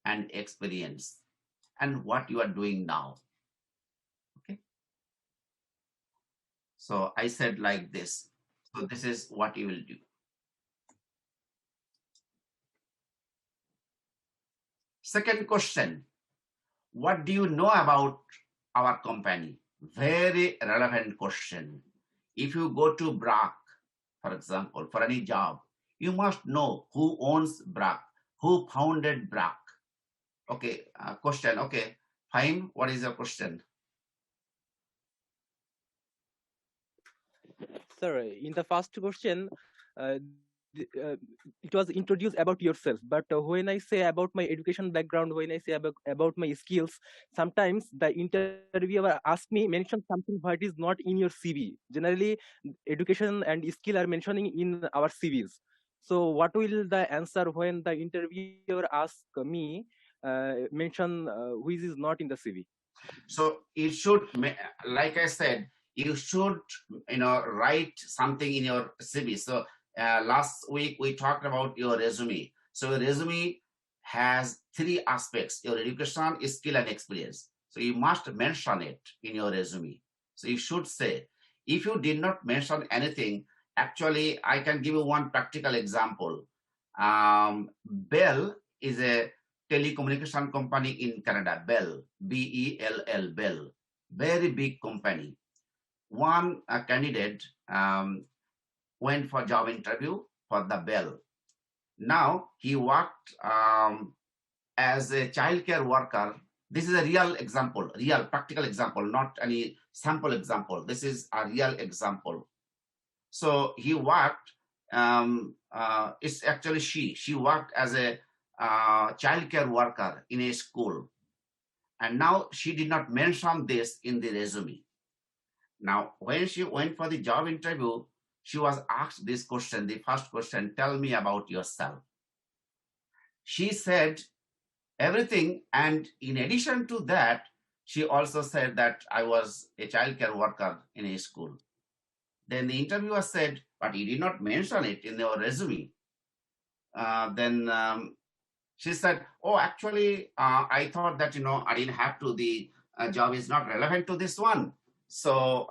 and experience, and what you are doing now. Okay. So I said like this. So this is what you will do. Second question, what do you know about our company? Very relevant question. If you go to BRAC, for example, for any job, you must know who owns BRAC, who founded BRAC. Okay, question. Okay, fine. What is your question? Sir, in the first question, it was introduced about yourself, but when I say about my education background, when I say about my skills, sometimes the interviewer asks me mention something what is not in your CV. Generally, education and skill are mentioning in our CVs. So what will the answer when the interviewer asks me mention which is not in the CV? So it should, like I said, you should, write something in your CV. So last week we talked about your resume. So your resume has three aspects: your education, skill, and experience. So you must mention it in your resume. So you should say. If you did not mention anything, actually, I can give you one practical example. Bell is a telecommunication company in Canada, Bell, Bell, Bell, very big company. One candidate went for job interview for the Bell. Now he worked as a childcare worker. This is a real example, real practical example, not any sample example. This is a real example. So he worked. It's actually she worked as a childcare worker in a school, and now she did not mention this in the resume. Now, when she went for the job interview, she was asked this question, the first question: tell me about yourself. She said everything, and in addition to that, she also said that I was a childcare worker in a school. Then the interviewer said, but you did not mention it in your resume. Then she said, oh, actually, I thought that, I didn't have to, the job is not relevant to this one. So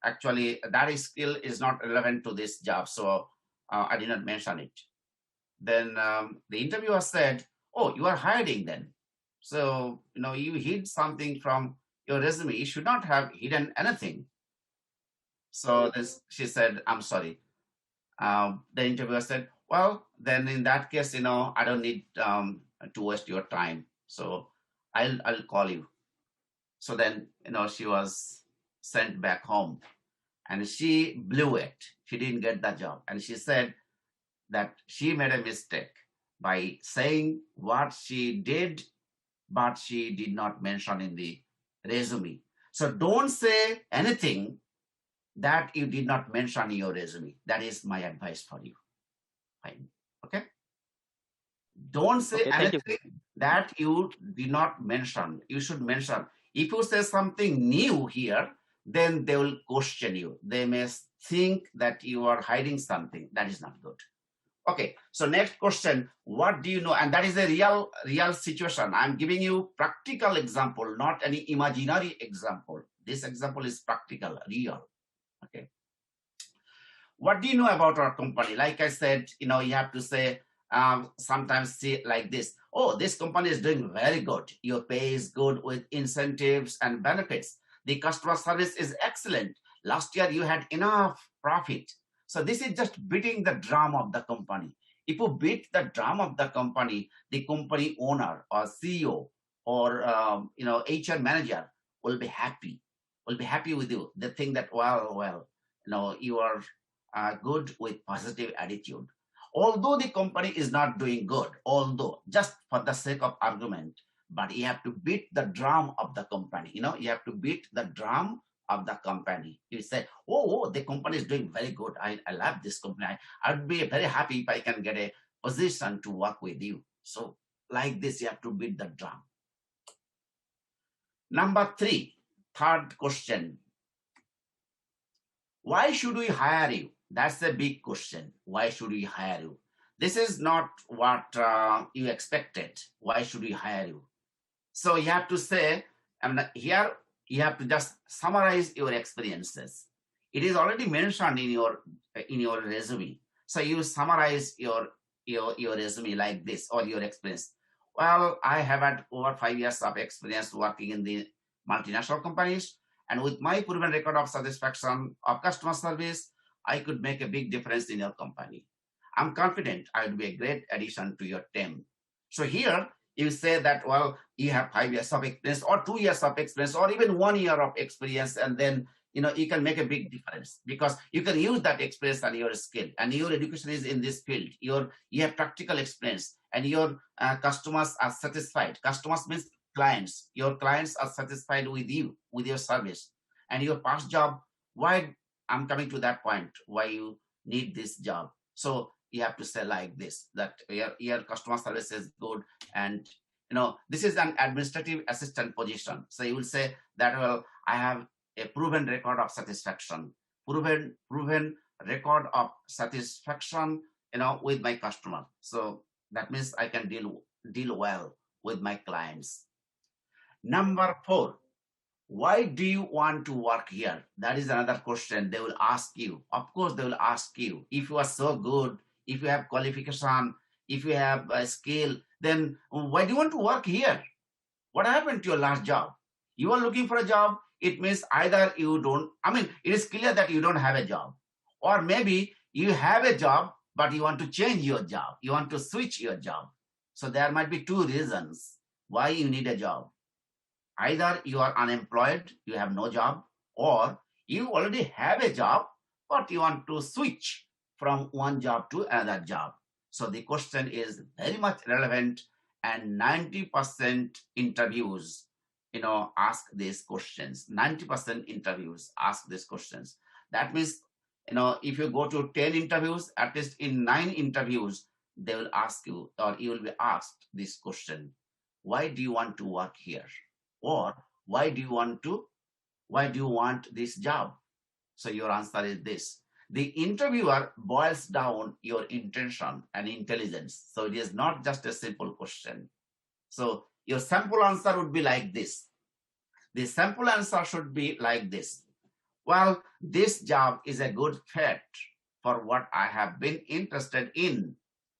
actually, that skill is not relevant to this job. So I did not mention it. Then the interviewer said, oh, you are hiding then. So, you hid something from your resume. You should not have hidden anything. So she said, I'm sorry. The interviewer said, well, then in that case, I don't need to waste your time. So I'll call you. So then, she was sent back home, and she blew it. She didn't get the job. And she said that she made a mistake by saying what she did, but she did not mention in the resume. So don't say anything that you did not mention in your resume. That is my advice for you. Fine. Okay? Don't say anything that you did not mention. You should mention. If you say something new here, then they will question you. They may think that you are hiding something. That is not good. Okay, so next question, what do you know? And that is a real situation. I'm giving you practical example, not any imaginary example. This example is practical, real. Okay. What do you know about our company? Like I said, you have to say, sometimes see like this. Oh, this company is doing very good. Your pay is good with incentives and benefits. The customer service is excellent. Last year you had enough profit. So this is just beating the drum of the company. If you beat the drum of the company owner or CEO or HR manager will be happy. Will be happy with you. They think that well, you are good with positive attitude. Although the company is not doing good, although just for the sake of argument, but you have to beat the drum of the company. You have to beat the drum of the company. You say, oh, the company is doing very good. I love this company. I'd be very happy if I can get a position to work with you. So like this, you have to beat the drum. Number 3, third question. Why should we hire you? That's a big question. Why should we hire you? This is not what you expected. Why should we hire you? So you have to say, here you have to just summarize your experiences. It is already mentioned in your resume. So you summarize your resume like this, or your experience. Well, I have had over 5 years of experience working in the multinational companies, and with my proven record of satisfaction of customer service, I could make a big difference in your company. I'm confident I would be a great addition to your team. So here you say that, well, you have 5 years of experience or 2 years of experience or even 1 year of experience, and then you can make a big difference, because you can use that experience and your skill, and your education is in this field. You have practical experience, and your customers are satisfied. Customers means clients. Your clients are satisfied with you, with your service, and your past job. Why I'm coming to that point? Why you need this job? So you have to say like this, that your customer service is good, and this is an administrative assistant position. So you will say that, well, I have a proven record of satisfaction, proven record of satisfaction, with my customer. So that means I can deal well with my clients. Number 4, why do you want to work here? That is another question they will ask you. Of course, they will ask you, if you are so good, if you have qualification, if you have a skill, then why do you want to work here? What happened to your last job? You are looking for a job. It means either you don't, it is clear that you don't have a job, or maybe you have a job, but you want to change your job. You want to switch your job. So there might be 2 reasons why you need a job. Either you are unemployed, you have no job, or you already have a job, but you want to switch from one job to another job. So the question is very much relevant, and 90% interviews, ask these questions. 90% interviews ask these questions. That means, if you go to 10 interviews, at least in 9 interviews, they will ask you, or you will be asked this question: why do you want to work here? Or why do you want this job? So your answer is this. The interviewer boils down your intention and intelligence. So it is not just a simple question. So your sample answer would be like this. The sample answer should be like this: well, this job is a good fit for what I have been interested in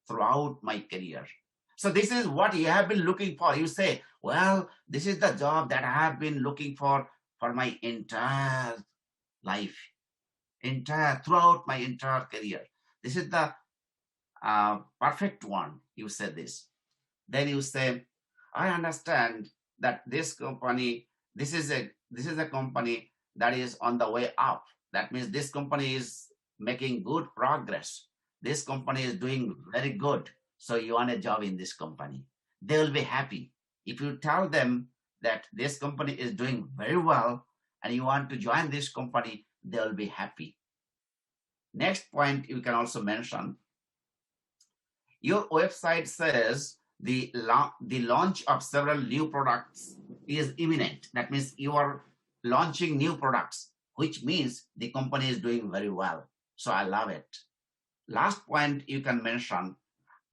throughout my career. So this is what you have been looking for. You say, well, this is the job that I have been looking for my entire life, throughout my entire career. This is the perfect one. You say this. Then you say, I understand that this company, this is a company that is on the way up. That means this company is making good progress. This company is doing very good. So you want a job in this company. They will be happy. If you tell them that this company is doing very well and you want to join this company, they will be happy. Next point you can also mention, your website says the launch of several new products is imminent. That means you are launching new products, which means the company is doing very well. So I love it. Last point you can mention,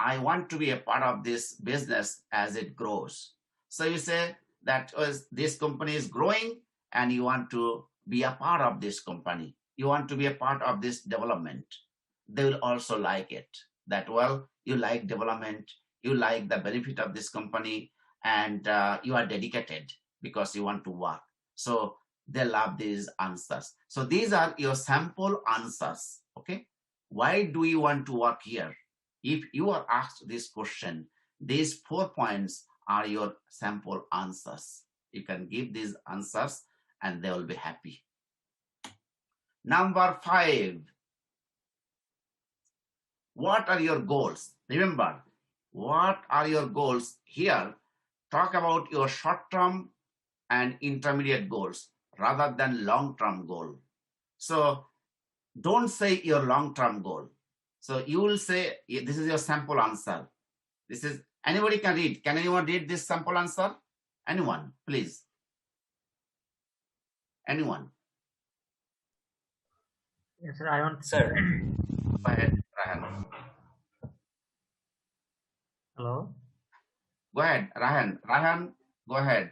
I want to be a part of this business as it grows. So you say that this company is growing and you want to be a part of this company. You want to be a part of this development. They will also like it. That, well, you like development, you like the benefit of this company, and you are dedicated because you want to work. So they love these answers. So these are your sample answers. Okay. Why do you want to work here? If you are asked this question, these 4 points are your sample answers. You can give these answers and they will be happy. Number 5, what are your goals? Remember, what are your goals here? Talk about your short-term and intermediate goals rather than long-term goal. So don't say your long-term goal. So you will say, this is your sample answer. This is, anybody can read. Can anyone read this sample answer? Anyone, please. Anyone? Yes, sir, I want. Sir. Go ahead, Rahan. Hello. Go ahead, Rahan. Rahan, go ahead.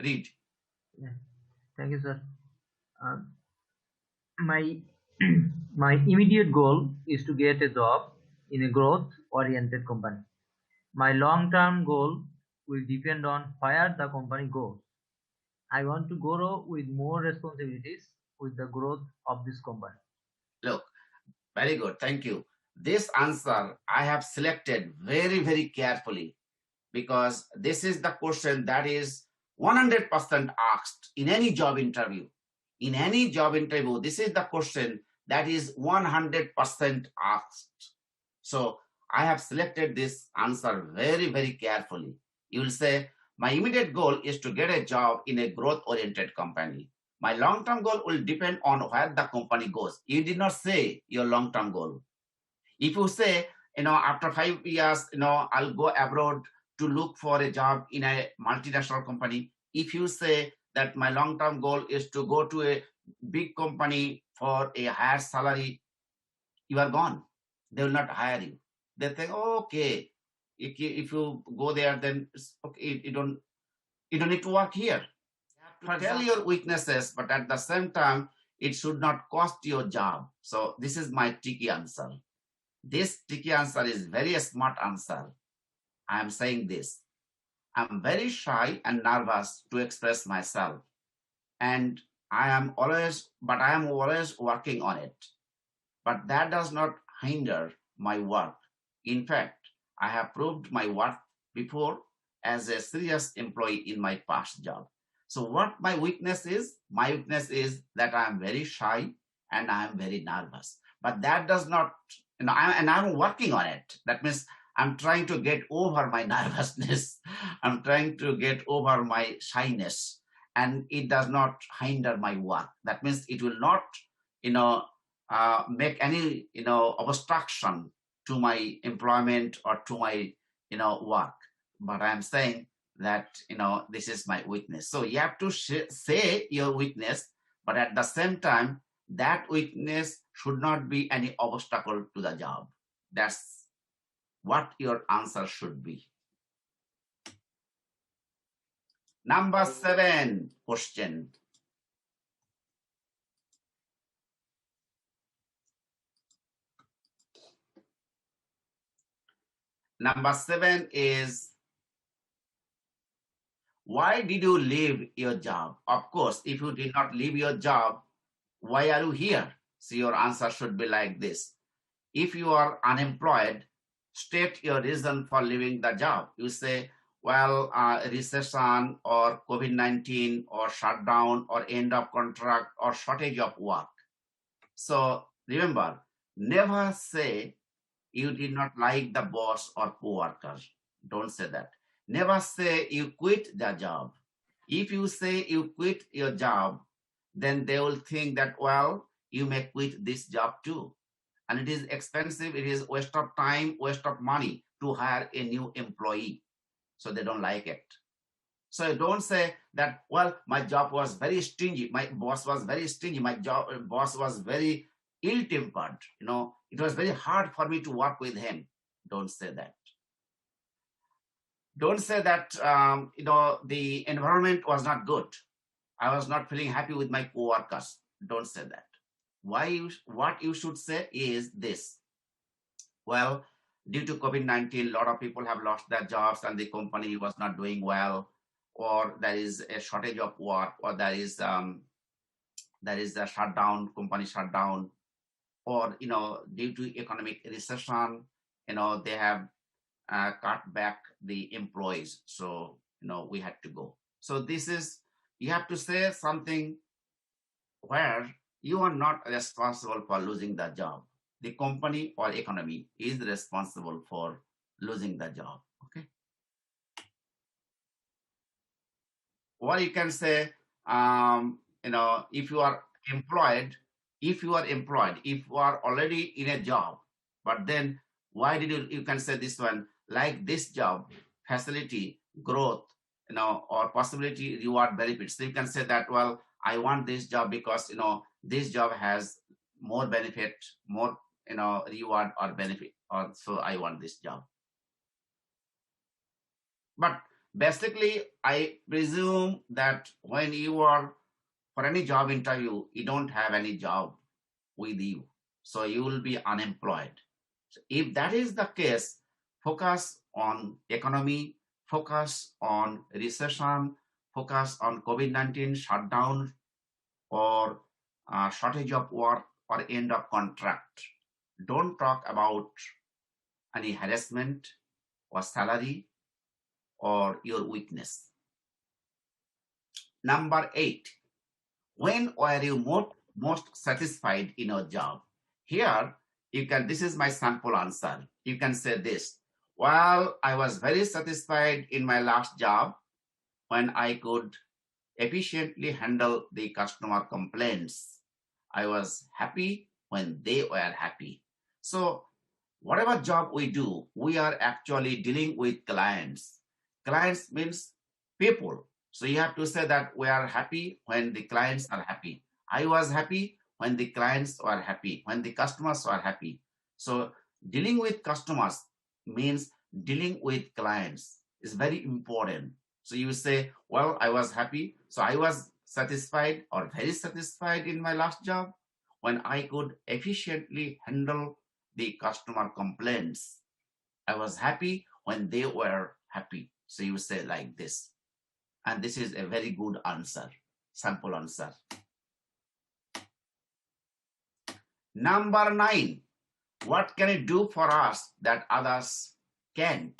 Read. Yeah. Thank you, sir. My my immediate goal is to get a job in a growth-oriented company. My long-term goal will depend on where the company goes. I want to grow with more responsibilities with the growth of this company. Look, very good. Thank you. This answer I have selected very, very carefully because this is the question that is 100% asked in any job interview. In any job interview, this is the question that is 100% asked. So I have selected this answer very, very carefully. You will say, my immediate goal is to get a job in a growth-oriented company. My long-term goal will depend on where the company goes. You did not say your long-term goal. If you say, after 5 years, I'll go abroad to look for a job in a multinational company. If you say that my long-term goal is to go to a big company for a higher salary, you are gone. They will not hire you. They think, oh, okay, if you go there, then okay, you don't need to work here. You have to tell your weaknesses, but at the same time, it should not cost your job. So this is my tricky answer. This tricky answer is very smart answer. I am saying this. I'm very shy and nervous to express myself. And I am always working on it. But that does not hinder my work. In fact, I have proved my worth before as a serious employee in my past job. So what my weakness is? My weakness is that I am very shy and I am very nervous. But that does not, I'm working on it. That means I'm trying to get over my nervousness. I'm trying to get over my shyness, and it does not hinder my work. That means it will not, make any, obstruction to my employment or to my, work. But I'm saying that, this is my weakness. So you have to say your weakness, but at the same time, that weakness should not be any obstacle to the job. That's what your answer should be. Number 7 question. Number 7 is, why did you leave your job? Of course, if you did not leave your job, why are you here? So your answer should be like this. If you are unemployed, state your reason for leaving the job. You say, well, recession or COVID-19 or shutdown or end of contract or shortage of work. So remember, never say you did not like the boss or co-workers. Don't say that. Never say you quit the job. If you say you quit your job, then they will think that, well, you may quit this job too. And it is expensive, it is waste of time, waste of money to hire a new employee. So they don't like it. So don't say that, well, my job was very stingy, my boss was very stingy, my boss was very ill-tempered, it was very hard for me to work with him. Don't say that. Don't say that, the environment was not good. I was not feeling happy with my co-workers. Don't say that. What you should say is this. Well, due to COVID-19, a lot of people have lost their jobs and the company was not doing well, or there is a shortage of work, or there is a shutdown, company shutdown, or, due to economic recession, they have cut back the employees. So, we had to go. So you have to say something where you are not responsible for losing the job. The company or economy is responsible for losing the job. Okay. Or you can say, if you are employed, if you are already in a job, but then why did you can say this one, like this job, facility, growth, or possibility, reward, benefits. So you can say that, well, I want this job because, this job has more benefit, more, reward or benefit, or so I want this job. But basically, I presume that when you are for any job interview, you don't have any job with you. So you will be unemployed. So if that is the case, focus on economy, focus on recession, focus on COVID-19 shutdown or shortage of work or end of contract. Don't talk about any harassment or salary or your weakness. Number 8, when were you most satisfied in your job? Here, this is my sample answer. You can say this. Well, I was very satisfied in my last job when I could efficiently handle the customer complaints. I was happy when they were happy. So whatever job we do, we are actually dealing with clients. Clients means people. So you have to say that we are happy when the clients are happy. I was happy when the clients were happy, when the customers were happy. So dealing with customers means dealing with clients is very important. So you say, well, I was happy. So I was satisfied or very satisfied in my last job when I could efficiently handle the customer complaints. I was happy when they were happy. So you say like this. And this is a very good answer, sample answer. Number 9, what can it do for us that others can't?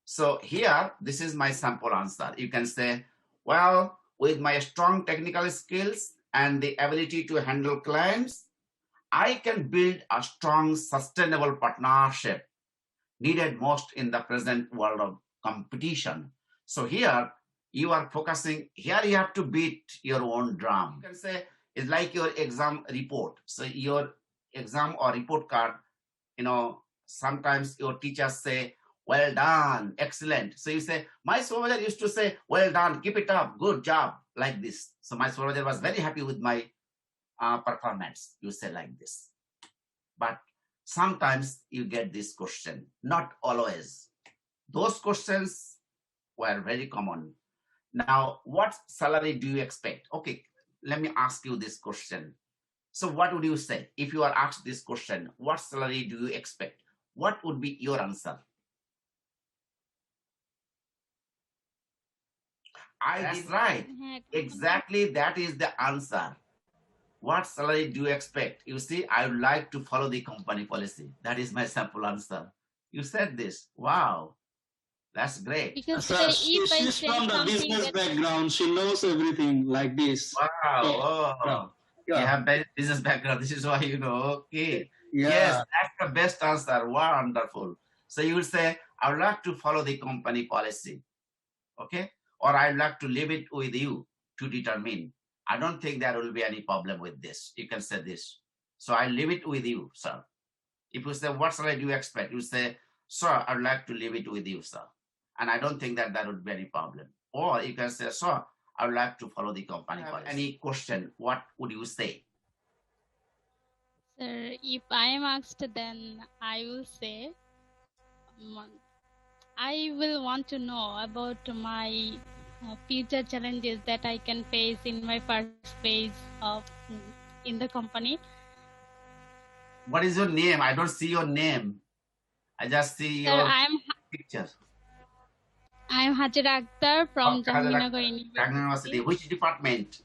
So here, this is my sample answer. You can say, well, with my strong technical skills and the ability to handle clients, I can build a strong, sustainable partnership needed most in the present world of competition. So here, you are focusing, here you have to beat your own drum. You can say, it's like your exam report. So your exam or report card, sometimes your teachers say, well done, excellent. So you say, my supervisor used to say, well done, keep it up, good job, like this. So my supervisor was very happy with my performance. You say like this. But sometimes you get this question, not always. Those questions were very common. Now, what salary do you expect? Okay, let me ask you this question. So what would you say if you are asked this question? What salary do you expect? What would be your answer? That's right. Exactly, that is the answer. What salary do you expect? You see, I would like to follow the company policy. That is my simple answer. You said this. Wow. That's great. Because Sir, if I she's say from the something business that background. She knows everything like this. Wow. So, Oh, you yeah. have business background. This is why you know. Okay. Yeah. Yes, that's the best answer. Wonderful. So you would say, I would like to follow the company policy. Okay. Or I'd like to leave it with you to determine. I don't think there will be any problem with this. You can say this. So I leave it with you, sir. If you say, what salary do you expect? You say, sir, I'd like to leave it with you, sir. And I don't think that there would be any problem. Or you can say, sir, I would like to follow the company policy. Any question, what would you say? Sir, if I am asked, then I will say, I will want to know about my future challenges that I can face in my first phase of in the company. What is your name? I don't see your name. I just see Sir, your picture. I am Hajira Akhtar from Jahangirnagar University. Which department?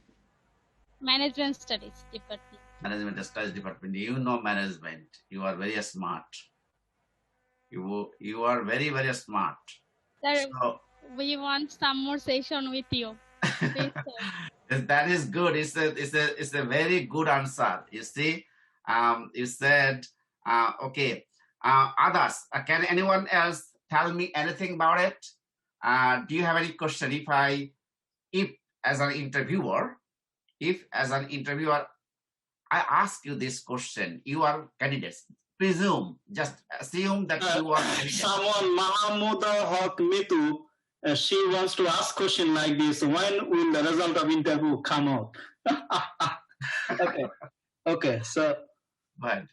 Management Studies Department. Management Studies Department. You know management. You are very smart. You are very, very smart. Sir, so, we want some more session with you. Please, that is good. It's a very good answer. You see, you said, okay. Others, can anyone else tell me anything about it? Do you have any question? If as an interviewer, I ask you this question, you are candidates. Just assume that you are candidates. Someone, Mahamuda Haq Mitu, she wants to ask question like this. When will the result of interview come out? Okay. So, but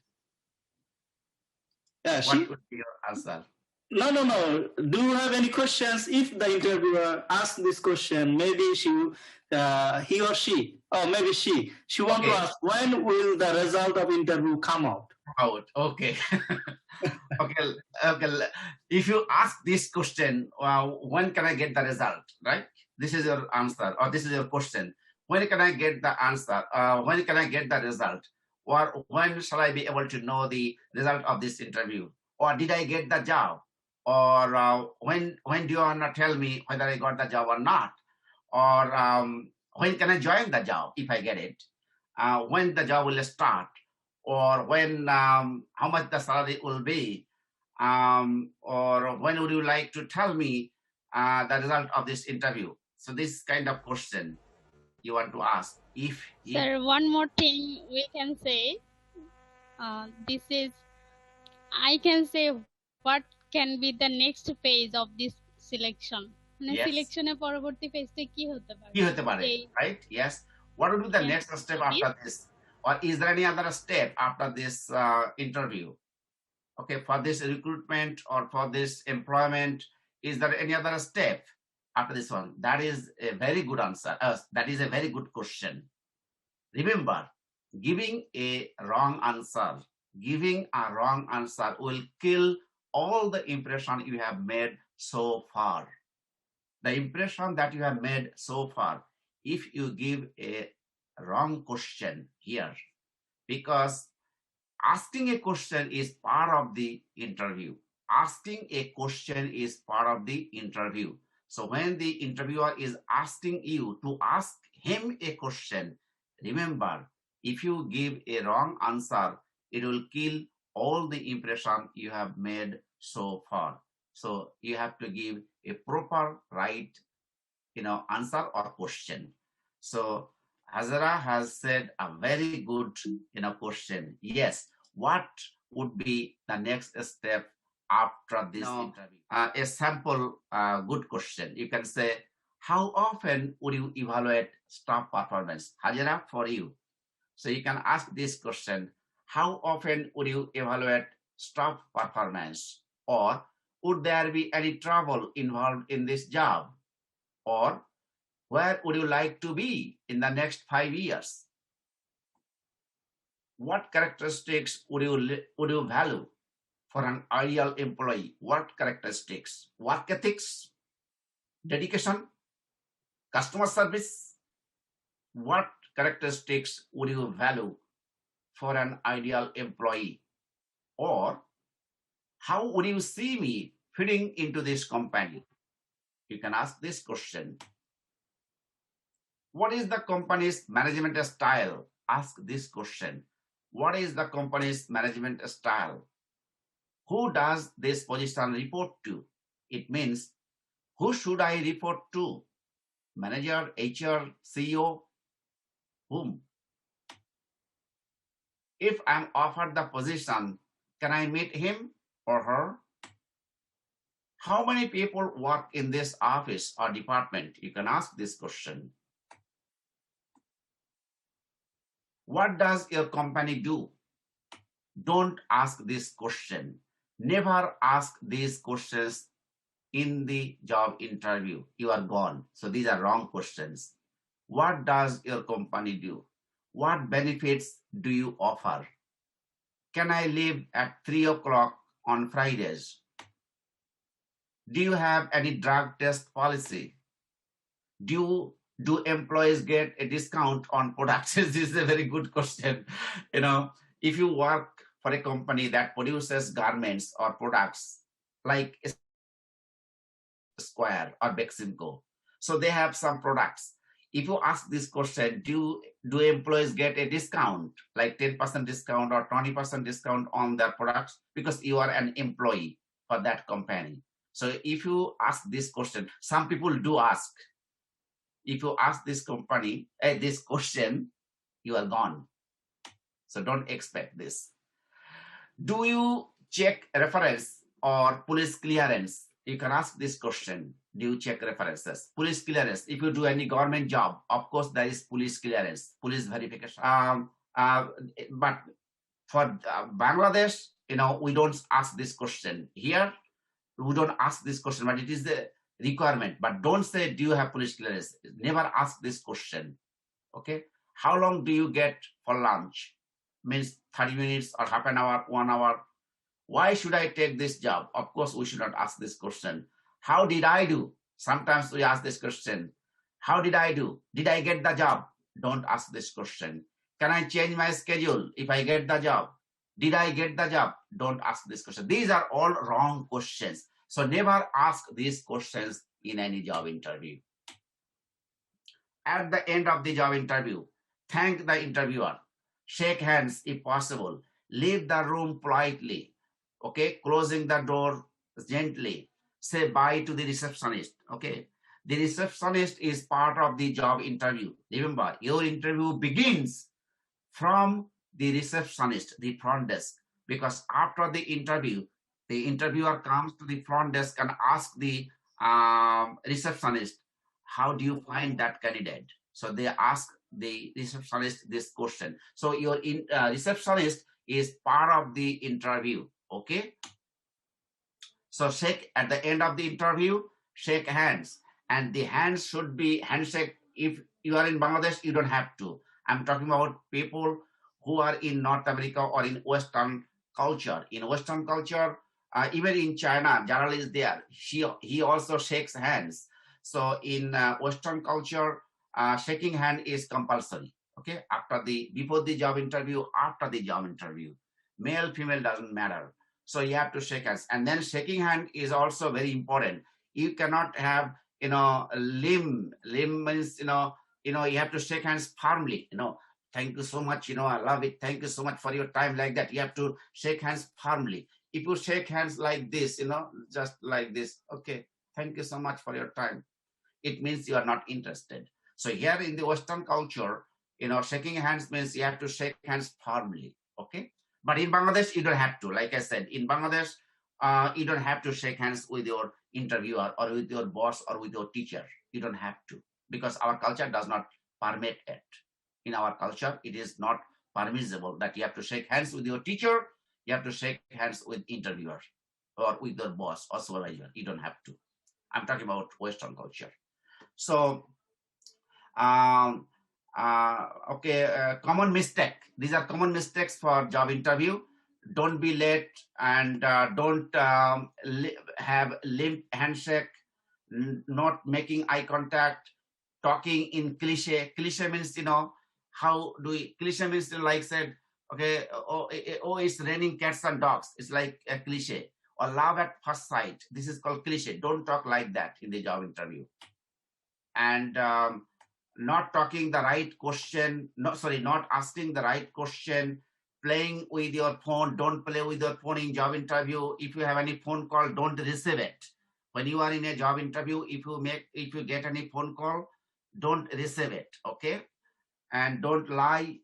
yeah, what would be your answer? No. Do you have any questions? If the interviewer asks this question, maybe he or she, or maybe she wants to ask, when will the result of interview come out? Okay. Okay. If you ask this question, when can I get the result? Right? This is your answer, or this is your question. When can I get the answer? When can I get the result? Or when shall I be able to know the result of this interview? Or did I get the job? Or when do you want to tell me whether I got the job or not? Or When can I join the job if I get it? When the job will start, or when how much the salary will be, or when would you like to tell me the result of this interview? So this kind of question you want to ask. If Sir, one more thing we can say. This is, I can say, what can be the next phase of this selection. Yes. সিলেকশনের পরবর্তী ফেজটা কি হতে পারে? কি হতে পারে, right? Yes. What would be the next step after this? Or is there any other step after this interview? Okay, for this recruitment or for this employment, is there any other step after this one? That is a very good answer. That is a very good question. Remember, giving a wrong answer will kill all the impression you have made so far. The impression that you have made so far, if you give a wrong question here, because asking a question is part of the interview. Asking a question is part of the interview. So when the interviewer is asking you to ask him a question, remember, if you give a wrong answer, it will kill all the impression you have made so far. So you have to give a proper right, answer or question. So Hazara has said a very good, question. Yes. What would be the next step after this interview? A sample good question. You can say, how often would you evaluate staff performance? Hajara, for you. So you can ask this question, how often would you evaluate staff performance? Or would there be any trouble involved in this job? Or where would you like to be in the next 5 years? What characteristics would you value for an ideal employee? What characteristics? Work ethics, dedication, customer service. What characteristics would you value for an ideal employee? Or how would you see me fitting into this company? You can ask this question. What is the company's management style? Ask this question. What is the company's management style? Who does this position report to? It means, who should I report to? Manager, HR, CEO, whom? If I'm offered the position, can I meet him or her? How many people work in this office or department? You can ask this question. What does your company do? Don't ask this question. Never ask these questions in the job interview. You are gone. So these are wrong questions. What does your company do? What benefits do you offer? Can I leave at 3 o'clock on Fridays? Do you have any drug test policy? Do employees get a discount on products? This is a very good question. If you work for a company that produces garments or products like Square or Beximco, so they have some products. If you ask this question, do employees get a discount, like 10% discount or 20% discount on their products, because you are an employee for that company? So if you ask this question, some people do ask. If you ask this company this question, you are gone. So don't expect this. Do you check reference or police clearance? You can ask this question. Do you check references? Police clearance. If you do any government job, of course there is police clearance, police verification. But for Bangladesh, we don't ask this question. Here, we don't ask this question, but it is the requirement. But don't say, do you have police clearance? Never ask this question. Okay. How long do you get for lunch? Means 30 minutes or half an hour, 1 hour. Why should I take this job? Of course, we should not ask this question. How did I do? Sometimes we ask this question. How did I do? Did I get the job? Don't ask this question. Can I change my schedule if I get the job? Did I get the job? Don't ask this question. These are all wrong questions. So never ask these questions in any job interview. At the end of the job interview, thank the interviewer, shake hands if possible, leave the room politely, okay, closing the door gently, say bye to the receptionist, okay. The receptionist is part of the job interview. Remember, your interview begins from the receptionist, the front desk, because after the interview, the interviewer comes to the front desk and asks the receptionist, how do you find that candidate? So they ask the receptionist this question. So your receptionist is part of the interview, okay? So shake at the end of the interview, shake hands, and the hands should be handshake. If you are in Bangladesh, you don't have to. I'm talking about people who are in North America or in Western culture. In Western culture, even in China, Jaral is there. He also shakes hands. So in Western culture, shaking hand is compulsory. Okay, before the job interview, after the job interview, male female doesn't matter. So you have to shake hands, and then shaking hand is also very important. You cannot have limb means you have to shake hands firmly. Thank you so much. I love it. Thank you so much for your time, like that. You have to shake hands firmly. If you shake hands like this, just like this, okay, thank you so much for your time, it means you are not interested. So here in the Western culture, shaking hands means you have to shake hands firmly, okay? But in Bangladesh, you don't have to. Like I said, in Bangladesh, you don't have to shake hands with your interviewer or with your boss or with your teacher. You don't have to, because our culture does not permit it. In our culture, it is not permissible that you have to shake hands with your teacher, you have to shake hands with interviewer or with your boss or supervisor. You don't have to. I'm talking about Western culture. So, common mistake. These are common mistakes for job interview. Don't be late, and don't have limp handshake, not making eye contact, talking in cliche. Cliche means, cliche means like said, okay, it's raining cats and dogs. It's like a cliche. Or love at first sight. This is called cliche. Don't talk like that in the job interview. And not talking the right question, not asking the right question, playing with your phone. Don't play with your phone in job interview. If you have any phone call, don't receive it. When you are in a job interview, if you get any phone call, don't receive it, okay? And don't lie,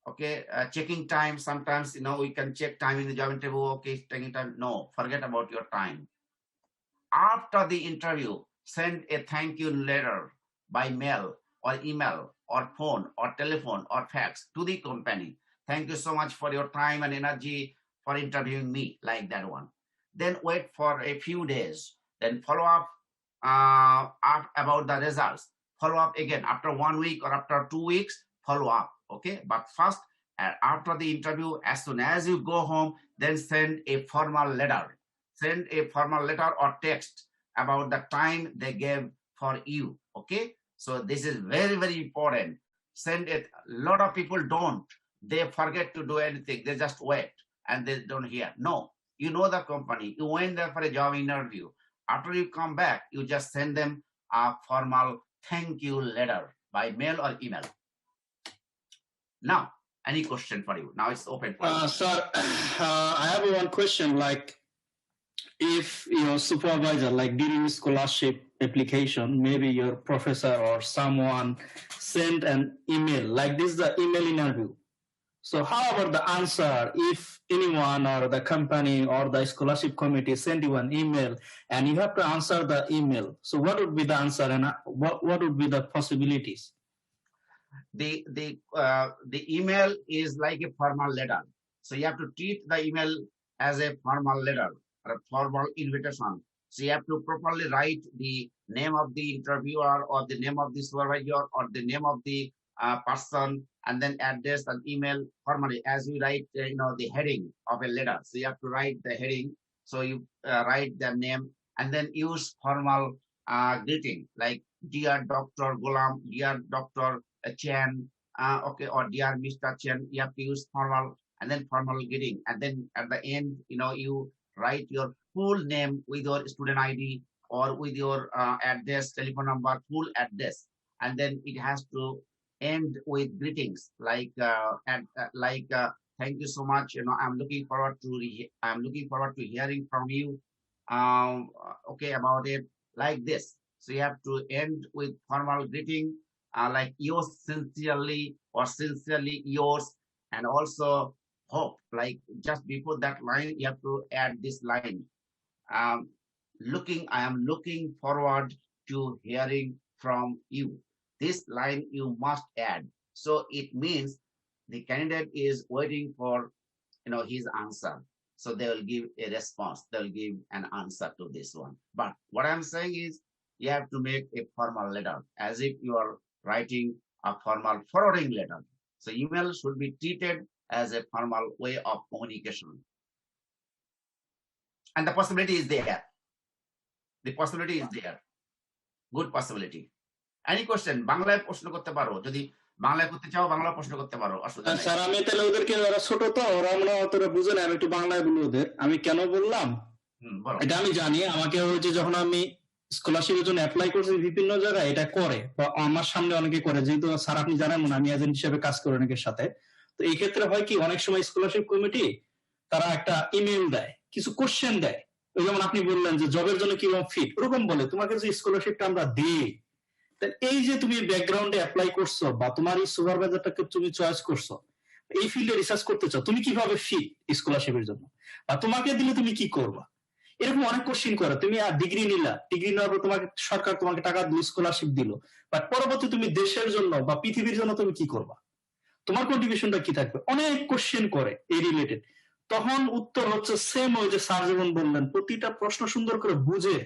okay? Checking time, sometimes, we can check time in the job interview, okay, taking time. No, forget about your time. After the interview, send a thank you letter by mail or email or phone or telephone or fax to the company. Thank you so much for your time and energy for interviewing me, like that one. Then wait for a few days. Then follow up about the results. Follow up again after 1 week or after 2 weeks, follow up, okay? But first, after the interview, as soon as you go home, then send a formal letter. Send a formal letter or text about the time they gave for you, okay? So this is very, very important. Send it. A lot of people don't. They forget to do anything. They just wait and they don't hear. No, you know the company. You went there for a job interview. After you come back, you just send them a formal thank you letter by mail or email. Now, any question for you? Now it's open for you. Sir, I have one question. Like, if your supervisor, like during scholarship application, maybe your professor or someone sent an email, like this is the email interview. So how about the answer if anyone or the company or the scholarship committee send you an email and you have to answer the email? So what would be the answer and what would be the possibilities? The email is like a formal letter. So you have to treat the email as a formal letter or a formal invitation. So you have to properly write the name of the interviewer or the name of the supervisor or the name of the person, and then address and email formally as you write, the heading of a letter. So you have to write the heading. So you write their name and then use formal greeting like dear Dr. Golam, dear Dr. Chen, okay, or dear Mr. Chen. You have to use formal and then formal greeting. And then at the end, you write your full name with your student ID or with your address, telephone number, full address. and then it has to end with greetings like thank you so much. I'm looking forward to hearing from you. Okay, about it, like this. So you have to end with formal greeting, like yours sincerely or sincerely yours, and also hope. Like just before that line, you have to add this line. I am looking forward to hearing from you. This line you must add. So it means the candidate is waiting for his answer. So they will give a response. They'll give an answer to this one. But what I'm saying is you have to make a formal letter as if you are writing a formal forwarding letter. So email should be treated as a formal way of communication. And the possibility is there. The possibility is there. Good possibility. Any question? বাংলায় প্রশ্ন করতে পারো, যদি বাংলায় করতে চাও বাংলা প্রশ্ন করতে পারো। স্যার আমি তাহলে ওদেরকে, ওরা ছোট তো ওরা মনে হয় অতটা বুঝে না, আমি একটু বাংলায় বলি ওদের। আমি কেন বললাম এটা আমি জানি, আমাকে হচ্ছে যখন আমি স্কলারশিপের জন্য অ্যাপ্লাই করছি বিভিন্ন জায়গায় এটা করে, আমার সামনে অনেকে করে, যেহেতু স্যার আপনি জানেন না আমি এজেন্ট হিসেবে কাজ করি অনেকের সাথে। তো এই ক্ষেত্রে হয় কি, অনেক সময় স্কলারশিপ কমিটি তারা একটা ইমেল দেয়, কিছু কোশ্চেন দেয়, ওই যেমন আপনি বললেন যে জবের জন্য কিরকম ফিট, ওরকম বলে তোমাকে যে স্কলারশিপটা আমরা দিই, এই যে তুমি ব্যাকগ্রাউন্ডে অ্যাপ্লাই করছো বা তোমার এই সুপারভাইজারটাকে তুমি চয়েস করছো, এই ফিল্ডে রিসার্চ করতে চাও, তুমি কিভাবে ফিট স্কলারশিপের জন্য, বা তোমাকে দিলে তুমি কি করবা, এরকম অনেক কোশ্চেন করে। তুমি আর ডিগ্রি নিলা, ডিগ্রি নেওয়ার পর তোমাকে সরকার তোমাকে টাকা দিল, স্কলারশিপ দিল, বাট পরবর্তী তুমি দেশের জন্য বা পৃথিবীর জন্য তুমি কি করবা, তোমার কন্ট্রিবিউশনটা কি থাকবে, অনেক কোশ্চেন করে এই রিলেটেড। তখন উত্তর হচ্ছে সেম ওই যে স্যার যেমন বললেন, প্রতিটা প্রশ্ন সুন্দর করে বুঝে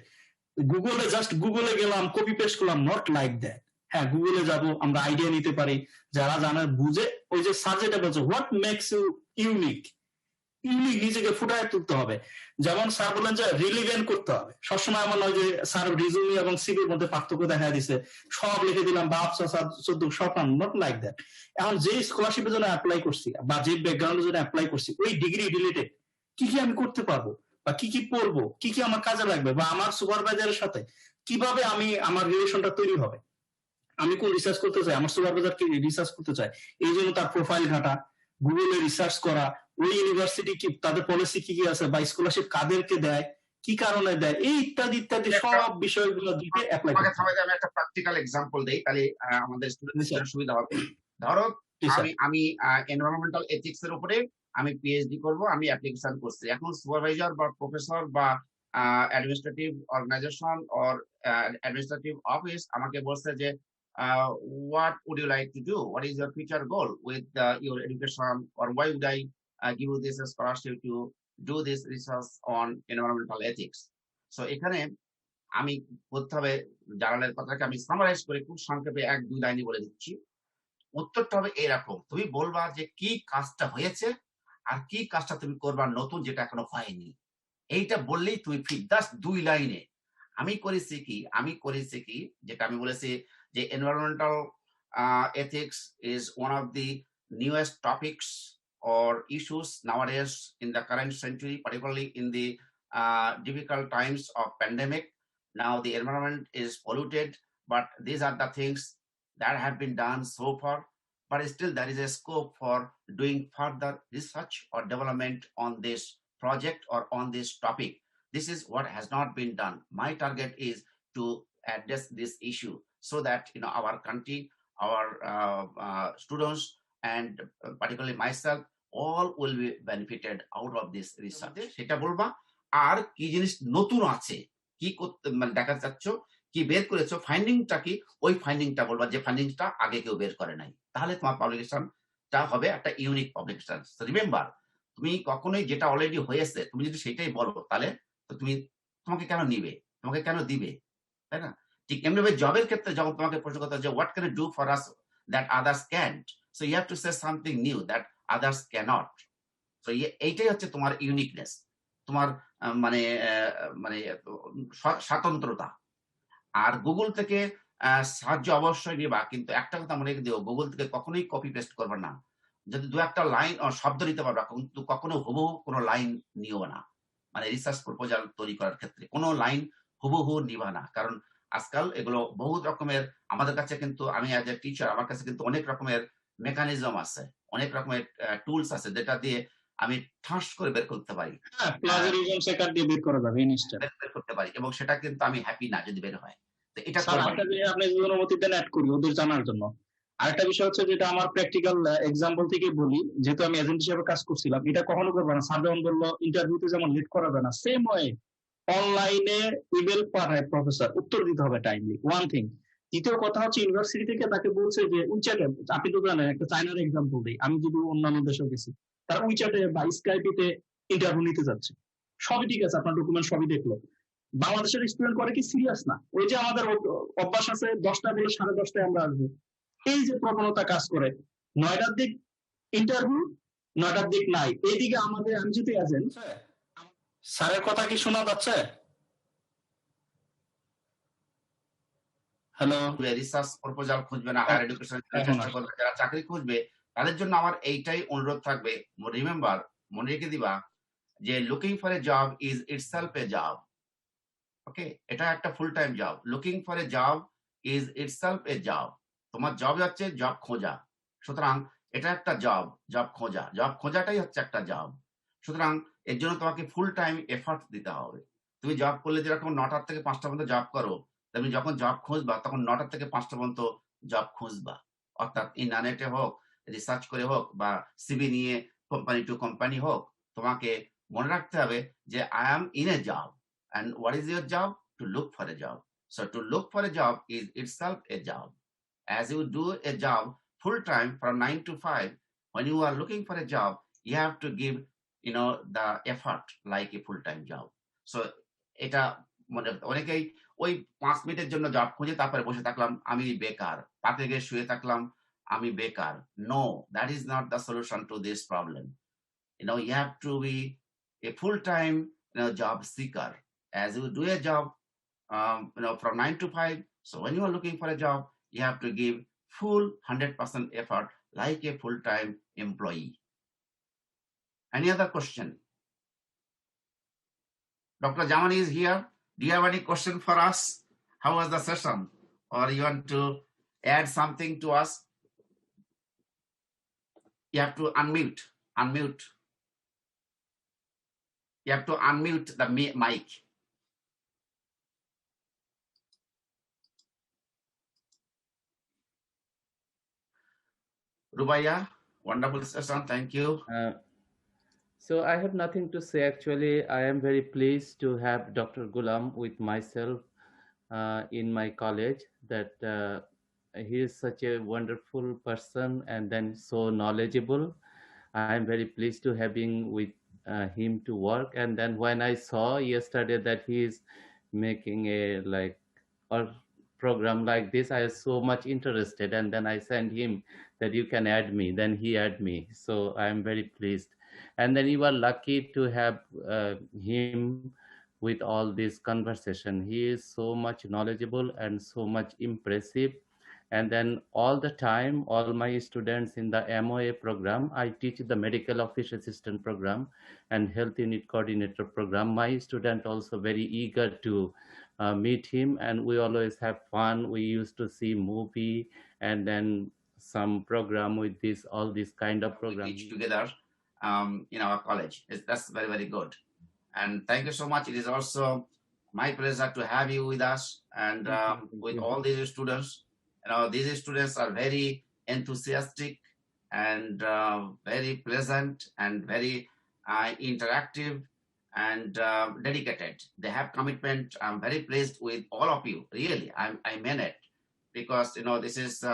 গুগলে গেলাম, কপি পেস্ট করলাম, নট লাইক দ্যাট। হ্যাঁ, গুগলে যাব, আমরা আইডিয়া নিতে পারি, যারা জানে বুঝে, ওই যে স্যার যেটা বলছে, হোয়াট মেক্স ইউ ইউনিক, নিজেকে ফুটায় তুলতে হবে। যেমন স্যার বললেন যে রিলিভেন্ট করতে হবে, সবসময় আমার নয় যে স্যার রিজুমি এবং সিভির মধ্যে পার্থক্য দেখা দিছে, সব লিখে দিলাম বাপ চোদ্দ সব, নট লাইক দ্যাট। এখন যে স্কলারশিপের জন্য অ্যাপ্লাই করছি বা যে ব্যাকগ্রাউন্ডের জন্য অ্যাপ্লাই করছি, ওই ডিগ্রি রিলেটেড কি কি আমি করতে পারবো বা কি কি পড়বো, কি কি আমার কাজে লাগবে, বা আমার সুপারভাইজারের সাথে কিভাবে আমার রিলেশনটা তৈরি হবে, আমি কোন রিসার্চ করতে চাই, আমার সুপারভাইজার কি রিসার্চ করতে চাই, এই জন্য তার প্রোফাইল ঘাটা, গুগলে রিসার্চ করা, ওই ইউনিভার্সিটি কি তাদের পলিসি কি কি আছে, বা স্কলারশিপ কাদেরকে দেয়, কি কারণে দেয়, এই ইত্যাদি ইত্যাদি সব বিষয়গুলো দিতে অ্যাপ্লাই করতে হবে। আমি একটা প্র্যাকটিক্যাল এক্সাম্পল দেই, তাহলে আমাদের স্টুডেন্টদের সুবিধা হবে। ধরো আমি এনভায়রনমেন্টাল এথিক্স এর উপরে আমি পিএইচডি করব, আমি অ্যাপ্লিকেশন করছি। এখন সুপারভাইজার বা প্রফেসর বা administrative organisation or administrative office আমাকে বলছে যে what would you like to do, what is your future goal with your education, or why would I give you this scholarship to do this research on environmental ethics. So এখানে আমি প্রথমে জার্নালের কথাকে আমি summarise করে খুব সংক্ষেপে 1-2 লাইনে বলে দিচ্ছি। উত্তরটা হবে এরকম, তুমি বলবা যে কি কাজটা হয়েছে আর কি কাজটা তুমি করবা নতুন যেটা এখনো হয়নি, এইটা বললেই তুমি ফিট। জাস্ট 2 লাইনে। আমি করেছি কি যেটা আমি বলেছি যে environmental ethics is one of the newest topics or issues nowadays in the current century, particularly in the difficult times of pandemic. Now the environment is polluted, but these are the things that have been done so far, but still there is a scope for doing further research or development on this project or on this topic. This is what has not been done. My target is to address this issue so that our country, our students, and particularly myself, all will be benefited out of this research. সেটা বলবা। আর কি জিনিস নতুন আছে, কি করতে দেখা যাচ্ছ, কি বের করেছো, ফাইন্ডিংটা কি, ওই ফাইন্ডিংটা বলবা, যে ফাইন্ডিংটা আগে কেউ বের করে নাই। তাহলে তোমার পাবলিকেশনটা হবে একটা ইউনিক পাবলিকেশন। রিমেম্বার, তুমি কখনোই যেটা অলরেডি হয়েছে তুমি যদি সেটাই বলো, তাহলে তোমাকে কেন নিবে, তোমাকে কেন দিবে, তাই না? ঠিক এমনিভাবে জবের ক্ষেত্রে যখন তোমাকে প্রশ্ন করতে যে what can you do for us that others can't, so you have to say something new that others can't. So এইটাই হচ্ছে তোমার ইউনিকনেস, তোমার মানে স্বাতন্ত্রতা। আর গুগল থেকে সাহায্য অবশ্যই নিবা, কিন্তু একটা কথা মনে রেখে দিও, গুগল থেকে কখনোই কপি পেস্ট করবে না। যদি 2-1টা লাইন শব্দ নিতে পারবা, কিন্তু কখনো হুবহু কোনো লাইন নিও না। মানে রিসার্চ প্রপোজাল তৈরি করার ক্ষেত্রে কোনো লাইন হুবহু নিবা না, কারণ আজকাল এগুলো বহুত রকমের আমাদের কাছে কিন্তু আমি অ্যাজ এ টিচার আমার কাছে কিন্তু অনেক রকমের মেকানিজম আছে, অনেক রকমের টুলস আছে যেটা দিয়ে আমি ঠাস করে বের করতে পারি, প্লাজারিজম সেকার দিয়ে বের করা যাবে ইনস্ট্যান্ট বের করতে পারি, এবং সেটা কিন্তু আমি হ্যাপি না যদি বের হয়। তো এটা স্যার করবেন একটা যে আপনি যদি অনুমতি দেন অ্যাড করি ওদের জানার জন্য। আরেকটা বিষয় হচ্ছে যেটা আমার প্র্যাকটিক্যাল এক্সাম্পল থেকে বলি, যেহেতু আমি এজেন্ট হিসেবে কাজ করছিলাম, এটা কখনো করবে না। স্যার যেমন বললো ইন্টারভিউতে যেমন লেট করাবে না, সেম ওয়ে অনলাইনে ইমেল পাঠায় প্রফেসর, উত্তর দিতে হবে টাইমলি, ওয়ান থিং। দ্বিতীয় কথা হচ্ছে ইউনিভার্সিটি থেকে তাকে বলছে যে উইচ্যাটে, আপনি তো জানেন একটা চায়নার এক্সাম্পল দিই, আমি যদি অন্যান্য দেশেও গেছি, তারা উইচ্যাটে বা স্কাইপিতে ইন্টারভিউ নিতে যাচ্ছে, সবই ঠিক আছে, আপনার ডকুমেন্ট সবই দেখলো। বাংলাদেশের স্টুডেন্ট করে কি সিরিয়াস না, ওই যে আমাদের অভ্যাস আছে 10টা বলে 10:30টায় আমরা আসবো, এই যে প্রবণতা কাজ করে, 9টার দিক ইন্টারভিউ, 9টার দিক নাই, এইদিকে আমাদের আমি যদি এজেন্ট। স্যারের কথা কি শোনা যাচ্ছে? হ্যালো, রিসার্চ প্রপোজাল খুঁজবে না, হায়ার এডুকেশন চেষ্টা করবে, যারা চাকরি খুঁজবে তাদের জন্য আমার এইটাই অনুরোধ থাকবে, রিমেম্বার, মনে রেখে দিবা যে looking for a job is itself a job. Okay, এটা একটা full time job. Looking for a job is itself a job. তোমার জব হচ্ছে জব খোঁজা, সুতরাং এটা একটা জব, জব খোঁজা, জব খোঁজাটাই হচ্ছে একটা জব। সুতরাং এর জন্য তোমাকে ফুল টাইম এফর্ট দিতে হবে। তুমি জব করলে যেরকম 9টা থেকে 5টা পর্যন্ত জব করো, তুমি যখন জব খুঁজবা তখন 9টা থেকে 5টা পর্যন্ত জব খুঁজবা, অর্থাৎ ইন্টারনেটে হোক, রিসার্চ করে হোক, বা সিবি নিয়ে কোম্পানি টু কোম্পানি হোক, তোমাকে মনে রাখতে হবে যে I am in a job. And what is your job? To look for a job. So to look for a job is itself a job. As you do a job full time from 9 to 5, when you are looking for a job, you have to give, the effort like a full time job. So এটা মনে অনেকেই ওই 5 মিনিটের জন্য job খুঁজে তারপরে বসে থাকলাম, আমি বেকার, পাতে গিয়ে শুয়ে থাকলাম, আমি বেকার। No, that is not the solution to this problem. You have to be a full time job seeker. As you do a job, from 9 to 5. So when you are looking for a job, you have to give full 100% effort like a full-time employee. Any other question? Dr. Jamani is here. Do you have any question for us? How was the session? Or you want to add something to us? You have to unmute. You have to unmute the mic. Rubaya, wonderful session. Thank you. So I have nothing to say. Actually, I am very pleased to have Dr. Golam with myself in my college. That he is such a wonderful person and then so knowledgeable. I am very pleased to having with him to work. And then when I saw yesterday that he is making a or program like this, I was so much interested, and then I sent him that you can add me. Then he add me, so I am very pleased. And then you are lucky to have him with all this conversation. He is so much knowledgeable and so much impressive. And then all the time, all my students in the MOA program, I teach the medical office assistant program and health unit coordinator program. My student also very eager to meet him, and we always have fun. We used to see movie and then some program with this, all this kind of program. We teach together in our college. That's very, very good. And thank you so much. It is also my pleasure to have you with us and with all these students. These students are very enthusiastic and very pleasant and very interactive and dedicated. They have commitment. I'm very pleased with all of you. Really, I mean it, because this is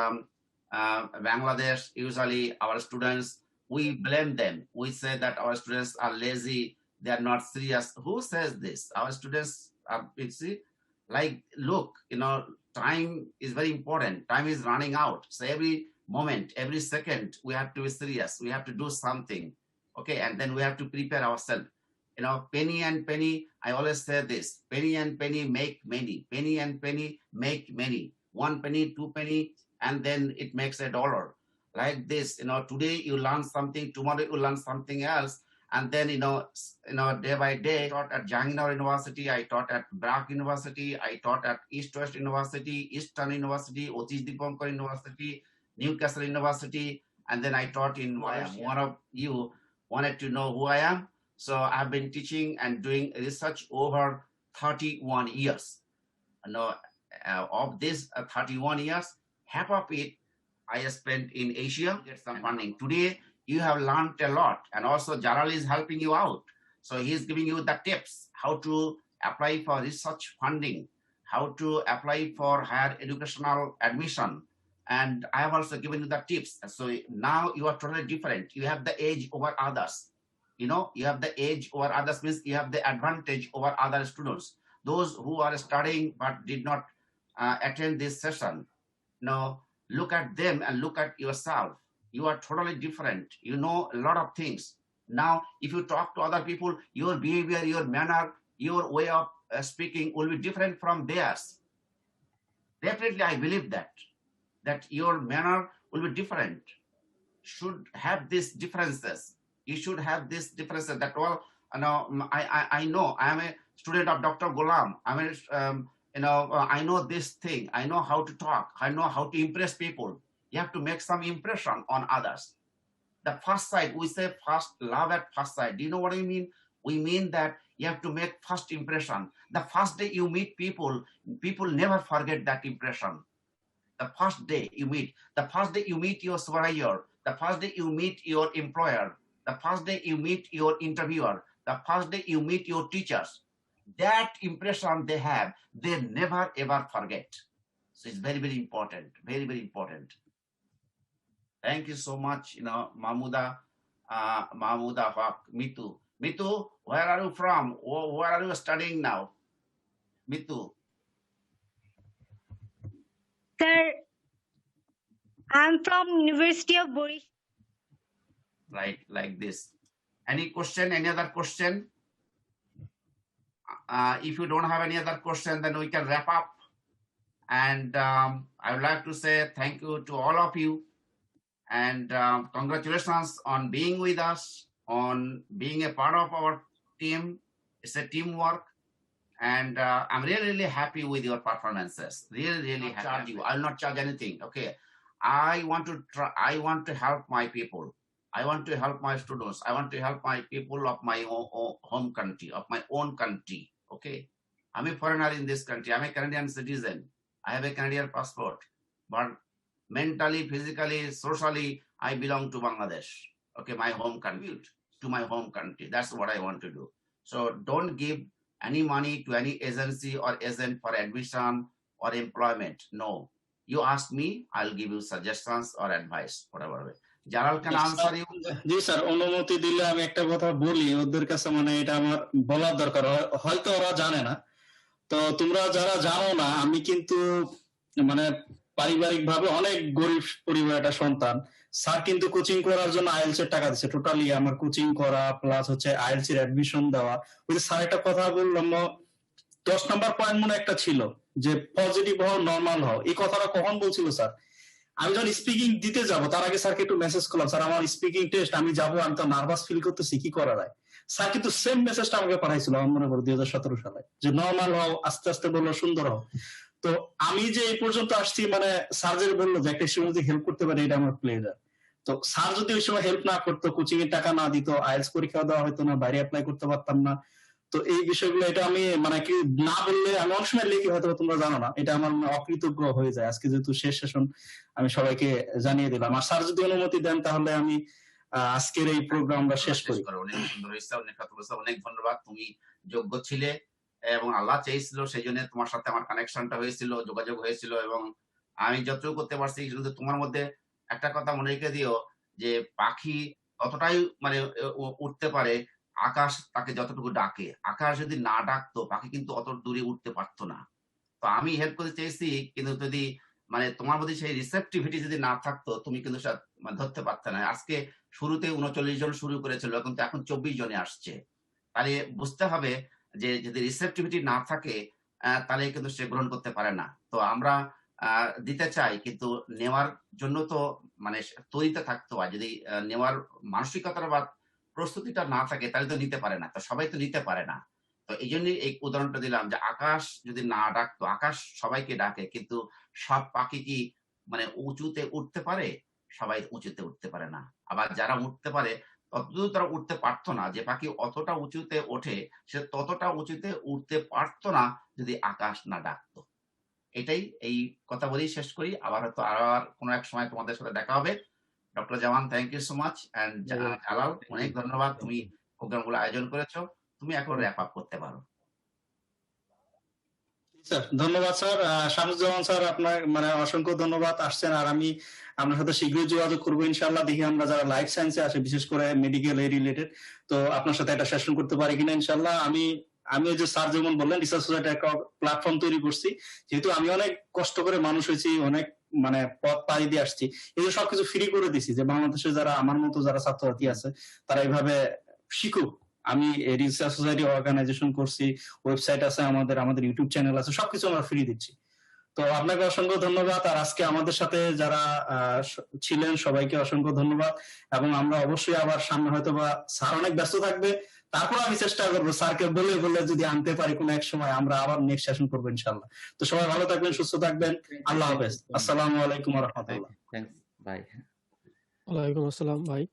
Bangladesh. Usually, our students, we blame them. We say that our students are lazy. They are not serious. Who says this? Our students are, look, time is very important. Time is running out. So every moment, every second, we have to be serious. We have to do something. Okay. And then we have to prepare ourselves. Penny and penny, I always say this, penny and penny make many. Penny and penny make many. 1 penny, 2 penny, and then it makes $1. Like this, today you learn something, tomorrow you learn something else, And then, day by day, I taught at Janginaur University, I taught at Brack University, I taught at East-West University, Eastern University, Otis Dipankar University, Newcastle University, and then I taught in Malaysia. One of you wanted to know who I am. So I've been teaching and doing research over 31 years. Of this 31 years, half of it I spent in Asia, get some funding. Today, you have learned a lot, and also Jaral is helping you out. So he's giving you the tips, how to apply for research funding, how to apply for higher educational admission. And I have also given you the tips. So now you are totally different. You have the edge over others. You have the edge over others means you have the advantage over other students. Those who are studying but did not attend this session, look at them and look at yourself. You are totally different. You know a lot of things. Now, if you talk to other people, your behavior, your manner, your way of speaking will be different from theirs. Definitely, I believe that your manner will be different. Should have these differences. You should have these differences. That all, I know. I am a student of Dr. Golam. I know this thing. I know how to talk. I know how to impress people. You have to make some impression on others. The first sight, we say first love at first sight. Do you know what I mean? We mean that you have to make first impression. The first day you meet people never forget that impression. The first day you meet your supervisor, the first day you meet your employer, the first day you meet your interviewer, the first day you meet your teachers. That impression they have, they never ever forget. So it's very, very important. Very, very important. Thank you so much, Mahmuda Haq, Mitu. Mitu, where are you from? Where are you studying now? Mitu. Sir, I'm from University of Boris. Right, like this. Any question? Any other question? If you don't have any other question, then we can wrap up. And I would like to say thank you to all of you. And congratulations on being with us, on being a part of our team. It's a teamwork. And I'm really, really happy with your performances. Really, really happy. I will not charge anything. Okay. I want to help my people. I want to help my students. I want to help my people of my home country, of my own country. Okay. I'm a foreigner in this country. I'm a Canadian citizen. I have a Canadian passport. But mentally, physically, socially, I belong to Bangladesh. Okay, my home country, to my home country. That's what I want to do. So don't give any money to any agency or agent for admission or employment. No. You ask me, I'll give you suggestions or advice, whatever way. Jaral can answer you. G sir, অনুমতি দিলে আমি একটা কথা বলি ওদের কাছে, মানে এটা আমার বলার দরকার, হয়তো ওরা জানে না। তো তোমরা যারা জানো না, আমি কিন্তু মানে পারিবারিক ভাবে অনেক গরিব পরিবার একটা সন্তান। স্যার কিন্তু কোচিং করার জন্য আইএলটিএস এর টাকা দিচ্ছে, টোটালি আমার কোচিং করা প্লাস হচ্ছে আইএলটিএস এর অ্যাডমিশন দেওয়া। ওই স্যার একটা কথা বললাম, 10 নম্বর পয়েন্ট মনে একটা ছিল যে পজিটিভ হও, নরমাল হও। এই কথাটা কখন বলছিল স্যার? আমি যখন স্পিকিং দিতে যাবো তার আগে স্যারকে একটু মেসেজ করলাম, স্যার আমার স্পিকিং টেস্ট, আমি যাবো, আমি তো নার্ভাস ফিল করতেছি, কি করা যায়? স্যার কিন্তু সেম মেসেজটা আমাকে পাঠাইছিল, আমার মনে করো 2017 সালে, যে নরমাল হও, আস্তে আস্তে বললো সুন্দর হও। তো আমি যে এই পর্যন্ত আসছি, মানে স্যার যে বললো যে একটা স্টুডেন্ট হেল্প করতে পারে, এটা আমার প্লেজার। তো স্যার যদি ওই সময় হেল্প না করতো, কোচিং এর টাকা না দিত, আইএলটিএস পরীক্ষা দেওয়া হতো না, বাইরে অ্যাপ্লাই করতে পারতাম না। তো এই বিষয়গুলো এটা আমি মানে কি না বললে, আমি অনেক সময় লিখি, হয়তো তোমরা জানো না, এটা আমার অকৃতজ্ঞ হয়ে যায়। আজকে যেহেতু শেষ সেশন, আমি সবাইকে জানিয়ে দিলাম। আর স্যার যদি অনুমতি দেন তাহলে আমি আজকের এই প্রোগ্রামটা শেষ করি। অনেক সুন্দর হয়েছে, অনেক কথা বলেছে, অনেক ধন্যবাদ। তুমি যোগ্য ছিলে এবং আল্লাহ চেয়েছিল, সেই জন্য তোমার সাথে আমার কানেকশনটা হয়েছিল, যোগাযোগ হয়েছিল, এবং আমি যতটুকু করতে পারছি। কিন্তু তোমার মধ্যে একটা কথা মনে রেখে দিও, যে পাখি ততটাই মানে উঠতে পারে আকাশ তাকে যতটুকু ডাকে। আকাশ যদি না ডাকতো, পাখি কিন্তু অত দূরে উঠতে পারতো না। তো আমি হেল্প করতে চেয়েছি, কিন্তু যদি মানে তোমার মধ্যে সেই রিসেপটিভিটি যদি না থাকতো, তুমি কিন্তু ধরতে পারতে না। আজকে শুরুতে 39 জন শুরু করেছিল, কিন্তু এখন 24 জনে আসছে। তাহলে বুঝতে হবে যে যদি রিসেপটিভিটি না থাকে, তাহলে কিন্তু সে গ্রহণ করতে পারে না। তো আমরা দিতে চাই, কিন্তু নেওয়ার জন্য তো মানে তৈরিতে থাকতে হয়। যদি নেওয়ার মানসিকতার বা প্রস্তুতিটা না থাকে তাহলে তো নিতে পারে না, তো সবাই তো নিতে পারে না। তো এই জন্যই এই উদাহরণটা দিলাম যে আকাশ যদি না ডাকতো, আকাশ সবাইকে ডাকে কিন্তু সব পাখি কি মানে উঁচুতে উঠতে পারে? সবাই উঁচুতে উঠতে পারে না। আবার যারা উঠতে পারে ততদূর তারা উঠতে পারতো না। যে পাখি অতটা উঁচুতে ওঠে সে ততটা উঁচুতে উঠতে পারতো না যদি আকাশ না ডাকতো। এটাই, এই কথা বলেই শেষ করি। আবার হয়তো আর কোনো এক সময় তোমাদের সাথে দেখা হবে। Doctor Zaman, thank you so much. And Jalal, অনেক ধন্যবাদ, তুমি প্রোগ্রামগুলো আয়োজন করেছো। তুমি এখন র্যাপ আপ করতে পারো। স্যার ধন্যবাদ স্যার। শামসুজ্জামান স্যার আপনার মানে অসংখ্য ধন্যবাদ আসছেন, আর আমি আপনার সাথে শীঘ্রই যোগাযোগ করবো ইনশাআল্লাহ। দেখি আমরা যারা লাইফ সায়েন্সে আসে, বিশেষ করে মেডিকেল এ রিলেটেড, তো আপনার সাথে একটা সেশন করতে পারি কিনা ইনশাআল্লাহ। আমি ওই যে স্যার যেমন বললেন রিসার্চ সোসাইটি একটা প্ল্যাটফর্ম তৈরি করছি, যেহেতু আমি অনেক কষ্ট করে মানুষ হয়েছি, অনেক মানে পথ পাড়ি দিয়ে আসছি, এই যে সবকিছু ফ্রি করে দিছি যে বাংলাদেশে যারা আমার মতো যারা ছাত্রছাত্রী আছে তারা এইভাবে শিখুক। আমি রিসার্চ সোসাইটি অর্গানাইজেশন করছি, ওয়েবসাইট আছে আমাদের ইউটিউব চ্যানেল আছে, সবকিছু আমরা ফ্রি দিচ্ছি। তো আপনাকে অসংখ্য ধন্যবাদ, আর আজকে আমাদের সাথে যারা ছিলেন সবাইকে অসংখ্য ধন্যবাদ। এবং আমরা অবশ্যই আবার সামনে হয়তো বা স্যার অনেক ব্যস্ত থাকবে, তারপর আমি চেষ্টা করবো স্যারকে বলে যদি আনতে পারি কোনো এক সময়, আমরা আবার নেক্সট সেশন করবো ইনশাআল্লাহ। তো সবাই ভালো থাকবেন, সুস্থ থাকবেন, আল্লাহ হাফেজ, আসসালামু আলাইকুম ওয়া রাহমাতুল্লাহ। Thanks, bye. ওয়ালাইকুম আসসালাম ভাই।